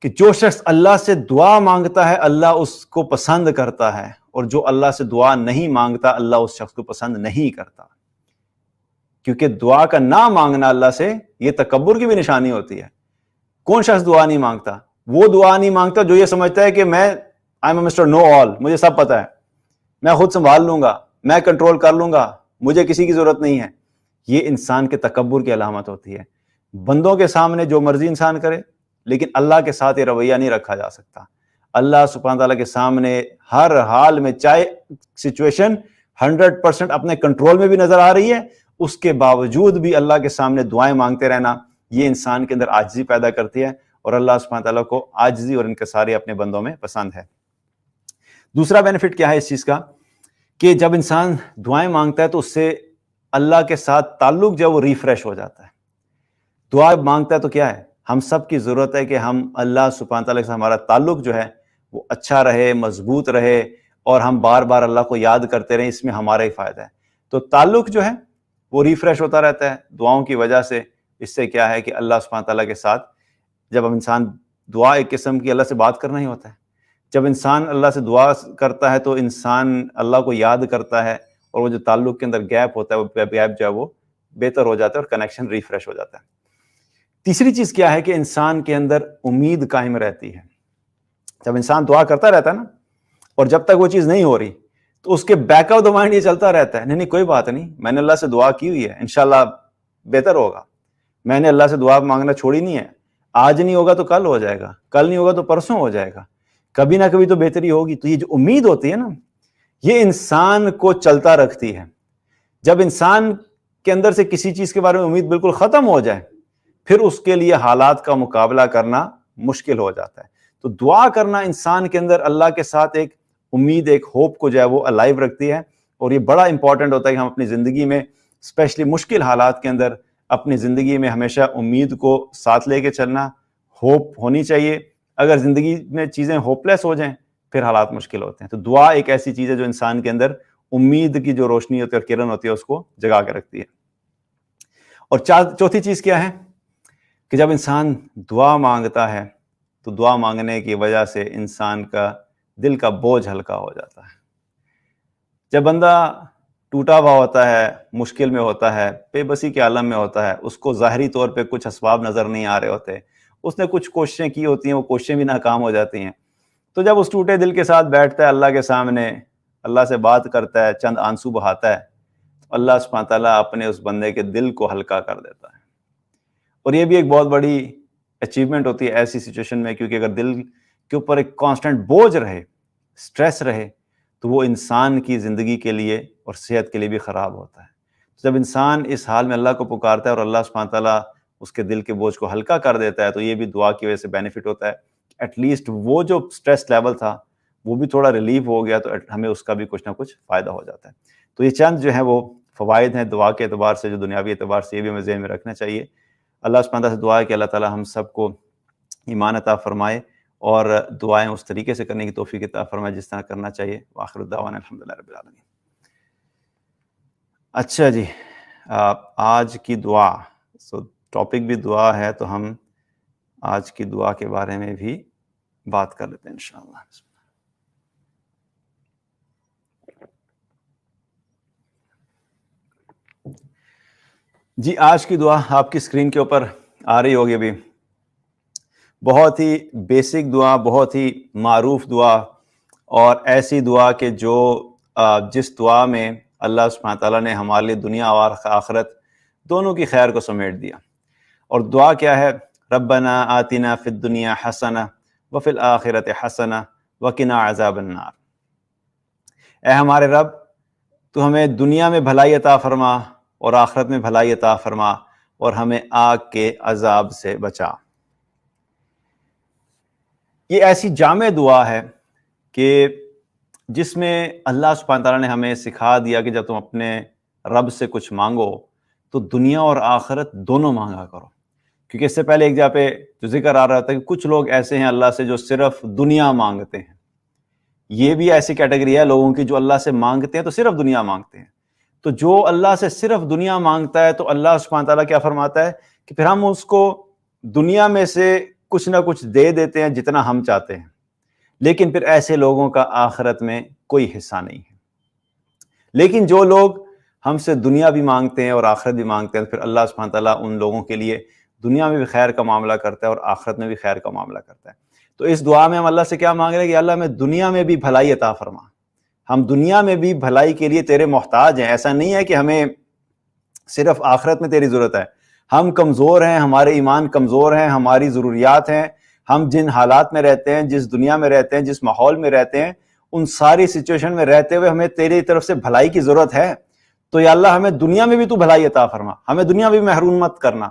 کہ جو شخص اللہ سے دعا مانگتا ہے اللہ اس کو پسند کرتا ہے, اور جو اللہ سے دعا نہیں مانگتا اللہ اس شخص کو پسند نہیں کرتا. کیونکہ دعا کا نہ مانگنا اللہ سے یہ تکبر کی بھی نشانی ہوتی ہے. کون شخص دعا نہیں مانگتا؟ وہ دعا نہیں مانگتا جو یہ سمجھتا ہے کہ میں آئی ایم مسٹر نو آل, مجھے سب پتا ہے, میں خود سنبھال لوں گا, میں کنٹرول کر لوں گا, مجھے کسی کی ضرورت نہیں ہے. یہ انسان کے تکبر کی علامت ہوتی ہے. بندوں کے سامنے جو مرضی انسان کرے, لیکن اللہ کے ساتھ یہ رویہ نہیں رکھا جا سکتا. اللہ سبحانہ تعالیٰ کے سامنے ہر حال میں, چاہے سچویشن 100% اپنے کنٹرول میں بھی نظر آ رہی ہے, اس کے باوجود بھی اللہ کے سامنے دعائیں مانگتے رہنا, یہ انسان کے اندر عاجزی پیدا کرتی ہے, اور اللہ سبحانہ تعالیٰ کو عاجزی اور انکساری اپنے بندوں میں پسند ہے. دوسرا بینیفٹ کیا ہے اس چیز کا کہ جب انسان دعائیں مانگتا ہے تو اس سے اللہ کے ساتھ تعلق جو ہے وہ ریفریش ہو جاتا ہے. دعا مانگتا ہے تو کیا ہے؟ ہم سب کی ضرورت ہے کہ ہم اللہ سبحانہ تعالیٰ کے ساتھ ہمارا تعلق جو ہے وہ اچھا رہے, مضبوط رہے, اور ہم بار بار اللہ کو یاد کرتے رہیں, اس میں ہمارا ہی فائدہ ہے. تو تعلق جو ہے وہ ریفریش ہوتا رہتا ہے دعاؤں کی وجہ سے. اس سے کیا ہے کہ اللہ سبحانہ تعالیٰ کے ساتھ جب ہم انسان دعا ایک قسم کی اللہ سے بات کرنا ہی ہوتا ہے. جب انسان اللہ سے دعا کرتا ہے تو انسان اللہ کو یاد کرتا ہے, اور وہ جو تعلق کے اندر گیپ ہوتا ہے وہ گیپ جو ہے وہ بہتر ہو جاتا ہے, اور کنیکشن ریفریش ہو جاتا ہے. تیسری چیز کیا ہے کہ انسان کے اندر امید قائم رہتی ہے. جب انسان دعا کرتا رہتا ہے نا, اور جب تک وہ چیز نہیں ہو رہی تو اس کے بیک آف دا مائنڈ یہ چلتا رہتا ہے, نہیں کوئی بات نہیں, میں نے اللہ سے دعا کی ہوئی ہے, انشاءاللہ بہتر ہوگا. میں نے اللہ سے دعا مانگنا چھوڑی نہیں ہے, آج نہیں ہوگا تو کل ہو جائے گا, کل نہیں ہوگا تو پرسوں ہو جائے گا, کبھی نہ کبھی تو بہتری ہوگی. تو یہ جو امید ہوتی ہے نا, یہ انسان کو چلتا رکھتی ہے. جب انسان کے اندر سے کسی چیز کے بارے میں امید بالکل ختم ہو جائے پھر اس کے لیے حالات کا مقابلہ کرنا مشکل ہو جاتا ہے. تو دعا کرنا انسان کے اندر اللہ کے ساتھ ایک امید, ایک ہوپ کو جو ہے وہ الائیو رکھتی ہے, اور یہ بڑا امپورٹنٹ ہوتا ہے کہ ہم اپنی زندگی میں اسپیشلی مشکل حالات کے اندر اپنی زندگی میں ہمیشہ امید کو ساتھ لے کے چلنا, ہوپ ہونی چاہیے. اگر زندگی میں چیزیں ہوپلیس ہو جائیں پھر حالات مشکل ہوتے ہیں. تو دعا ایک ایسی چیز ہے جو انسان کے اندر امید کی جو روشنی ہوتی ہے اور کرن ہوتی ہے اس کو جگا کے رکھتی ہے. اور چوتھی چیز کیا ہے کہ جب انسان دعا مانگتا ہے تو دعا مانگنے کی وجہ سے انسان کا دل کا بوجھ ہلکا ہو جاتا ہے. جب بندہ ٹوٹا ہوا ہوتا ہے, مشکل میں ہوتا ہے, بے بسی کے عالم میں ہوتا ہے, اس کو ظاہری طور پہ کچھ اسباب نظر نہیں آ رہے ہوتے, اس نے کچھ کوششیں کی ہوتی ہیں, وہ کوششیں بھی ناکام ہو جاتی ہیں. تو جب اس ٹوٹے دل کے ساتھ بیٹھتا ہے اللہ کے سامنے, اللہ سے بات کرتا ہے, چند آنسو بہاتا ہے, اللہ سبحانہ تعالیٰ اپنے اس بندے کے دل کو ہلکا کر دیتا ہے. اور یہ بھی ایک بہت بڑی اچیومنٹ ہوتی ہے ایسی سچویشن میں, کیونکہ اگر دل کے اوپر ایک کانسٹنٹ بوجھ رہے, سٹریس رہے, تو وہ انسان کی زندگی کے لیے اور صحت کے لیے بھی خراب ہوتا ہے. جب انسان اس حال میں اللہ کو پکارتا ہے اور اللہ سبحانہ تعالیٰ اس کے دل کے بوجھ کو ہلکا کر دیتا ہے, تو یہ بھی دعا کی وجہ سے بینیفٹ ہوتا ہے. ایٹ لیسٹ وہ جو سٹریس لیول تھا وہ بھی تھوڑا ریلیف ہو گیا, تو ہمیں اس کا بھی کچھ نہ کچھ فائدہ ہو جاتا ہے. تو یہ چند جو ہے وہ فوائد ہیں دعا کے اعتبار سے، جو دنیاوی اعتبار سے، یہ بھی ہمیں ذہن میں رکھنا چاہیے۔ اللہ سبحانہ تعالیٰ سے دعا ہے کہ اللہ تعالیٰ ہم سب کو ایمان عطا فرمائے اور دعائیں اس طریقے سے کرنے کی توفیق عطا فرمائے جس طرح کرنا چاہیے۔ وآخر الدعوانا الحمدللہ رب العالمین۔ اچھا جی، آج کی دعا، ٹاپک بھی دعا ہے، تو ہم آج کی دعا کے بارے میں بھی بات کر لیتے ہیں انشاءاللہ۔ جی، آج کی دعا آپ کی اسکرین کے اوپر آ رہی ہوگی ابھی۔ بہت ہی بیسک دعا، بہت ہی معروف دعا، اور ایسی دعا کہ جس دعا میں اللہ سبحانہ تعالیٰ نے ہمارے لیے دنیا اور آخرت دونوں کی خیر کو سمیٹ دیا۔ اور دعا کیا ہے؟ ربنا آتنا فی الدنیا حسنہ وفی الآخرۃ حسنہ وقنا عذاب النار۔ اے ہمارے رب، تو ہمیں دنیا میں بھلائی عطا فرما اور آخرت میں بھلائی عطا فرما، اور ہمیں آگ کے عذاب سے بچا۔ یہ ایسی جامع دعا ہے کہ جس میں اللہ سبحانہ تعالیٰ نے ہمیں سکھا دیا کہ جب تم اپنے رب سے کچھ مانگو تو دنیا اور آخرت دونوں مانگا کرو۔ کیونکہ اس سے پہلے ایک جگہ پہ جو ذکر آ رہا تھا کہ کچھ لوگ ایسے ہیں اللہ سے جو صرف دنیا مانگتے ہیں۔ یہ بھی ایسی کیٹیگری ہے لوگوں کی جو اللہ سے مانگتے ہیں تو صرف دنیا مانگتے ہیں۔ تو جو اللہ سے صرف دنیا مانگتا ہے تو اللہ سبحانہ تعالیٰ کیا فرماتا ہے کہ پھر ہم اس کو دنیا میں سے کچھ نہ کچھ دے دیتے ہیں جتنا ہم چاہتے ہیں، لیکن پھر ایسے لوگوں کا آخرت میں کوئی حصہ نہیں ہے۔ لیکن جو لوگ ہم سے دنیا بھی مانگتے ہیں اور آخرت بھی مانگتے ہیں، پھر اللہ سبحانہ تعالیٰ ان لوگوں کے لیے دنیا میں بھی خیر کا معاملہ کرتا ہے اور آخرت میں بھی خیر کا معاملہ کرتا ہے۔ تو اس دعا میں ہم اللہ سے کیا مانگ رہے ہیں کہ اللہ ہمیں دنیا میں بھی بھلائی عطا فرما۔ ہم دنیا میں بھی بھلائی کے لیے تیرے محتاج ہیں۔ ایسا نہیں ہے کہ ہمیں صرف آخرت میں تیری ضرورت ہے۔ ہم کمزور ہیں، ہمارے ایمان کمزور ہیں، ہماری ضروریات ہیں۔ ہم جن حالات میں رہتے ہیں، جس دنیا میں رہتے ہیں، جس ماحول میں رہتے ہیں، ان ساری سچویشن میں رہتے ہوئے ہمیں تیری طرف سے بھلائی کی ضرورت ہے۔ تو یا اللہ ہمیں دنیا میں بھی تو بھلائی عطا فرما، ہمیں دنیا میں بھی محروم مت کرنا،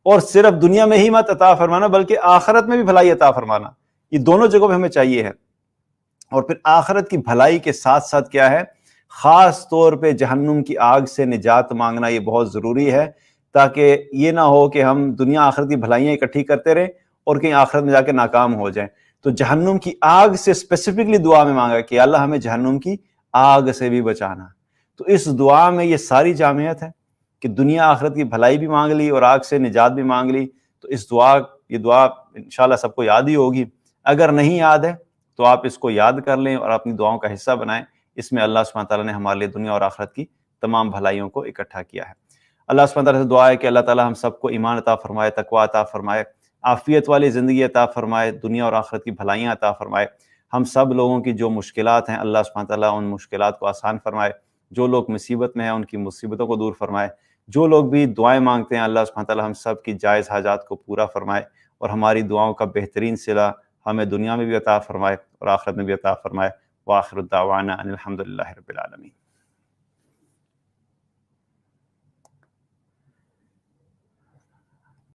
اور صرف دنیا میں ہی مت عطا فرمانا بلکہ آخرت میں بھی بھلائی عطا فرمانا۔ یہ دونوں جگہوں پہ ہمیں چاہیے ہے۔ اور پھر آخرت کی بھلائی کے ساتھ ساتھ کیا ہے؟ خاص طور پہ جہنم کی آگ سے نجات مانگنا یہ بہت ضروری ہے، تاکہ یہ نہ ہو کہ ہم دنیا آخرت کی بھلائیاں اکٹھی کرتے رہیں اور کہیں آخرت میں جا کے ناکام ہو جائیں۔ تو جہنم کی آگ سے اسپیسیفکلی دعا میں مانگا کہ اللہ ہمیں جہنم کی آگ سے بھی بچانا۔ تو اس دعا میں یہ ساری جامعیت ہے کہ دنیا آخرت کی بھلائی بھی مانگ لی اور آگ سے نجات بھی مانگ لی۔ تو یہ دعا انشاءاللہ سب کو یاد ہی ہوگی۔ اگر نہیں یاد ہے تو آپ اس کو یاد کر لیں اور اپنی دعاؤں کا حصہ بنائیں۔ اس میں اللہ سبحانہ تعالیٰ نے ہمارے لیے دنیا اور آخرت کی تمام بھلائیوں کو اکٹھا کیا ہے۔ اللہ سبحانہ تعالیٰ سے دعا ہے کہ اللہ تعالیٰ ہم سب کو ایمان عطا فرمائے، تقویٰ عطا فرمائے، عافیت والی زندگی عطا فرمائے، دنیا اور آخرت کی بھلائیاں عطا فرمائے۔ ہم سب لوگوں کی جو مشکلات ہیں اللہ سبحانہ تعالیٰ ان مشکلات کو آسان فرمائے۔ جو لوگ مصیبت میں ہیں ان کی مصیبتوں کو دور فرمائے۔ جو لوگ بھی دعائیں مانگتے ہیں اللہ سبحانہ تعالیٰ ہم سب کی جائز حاجات کو پورا فرمائے، اور ہماری دعاؤں کا بہترین صلہ ہمیں دنیا میں بھی عطا فرمائے اور آخرت میں بھی عطا فرمائے۔ وآخر الدعوانا ان الحمد للہ رب العالمین۔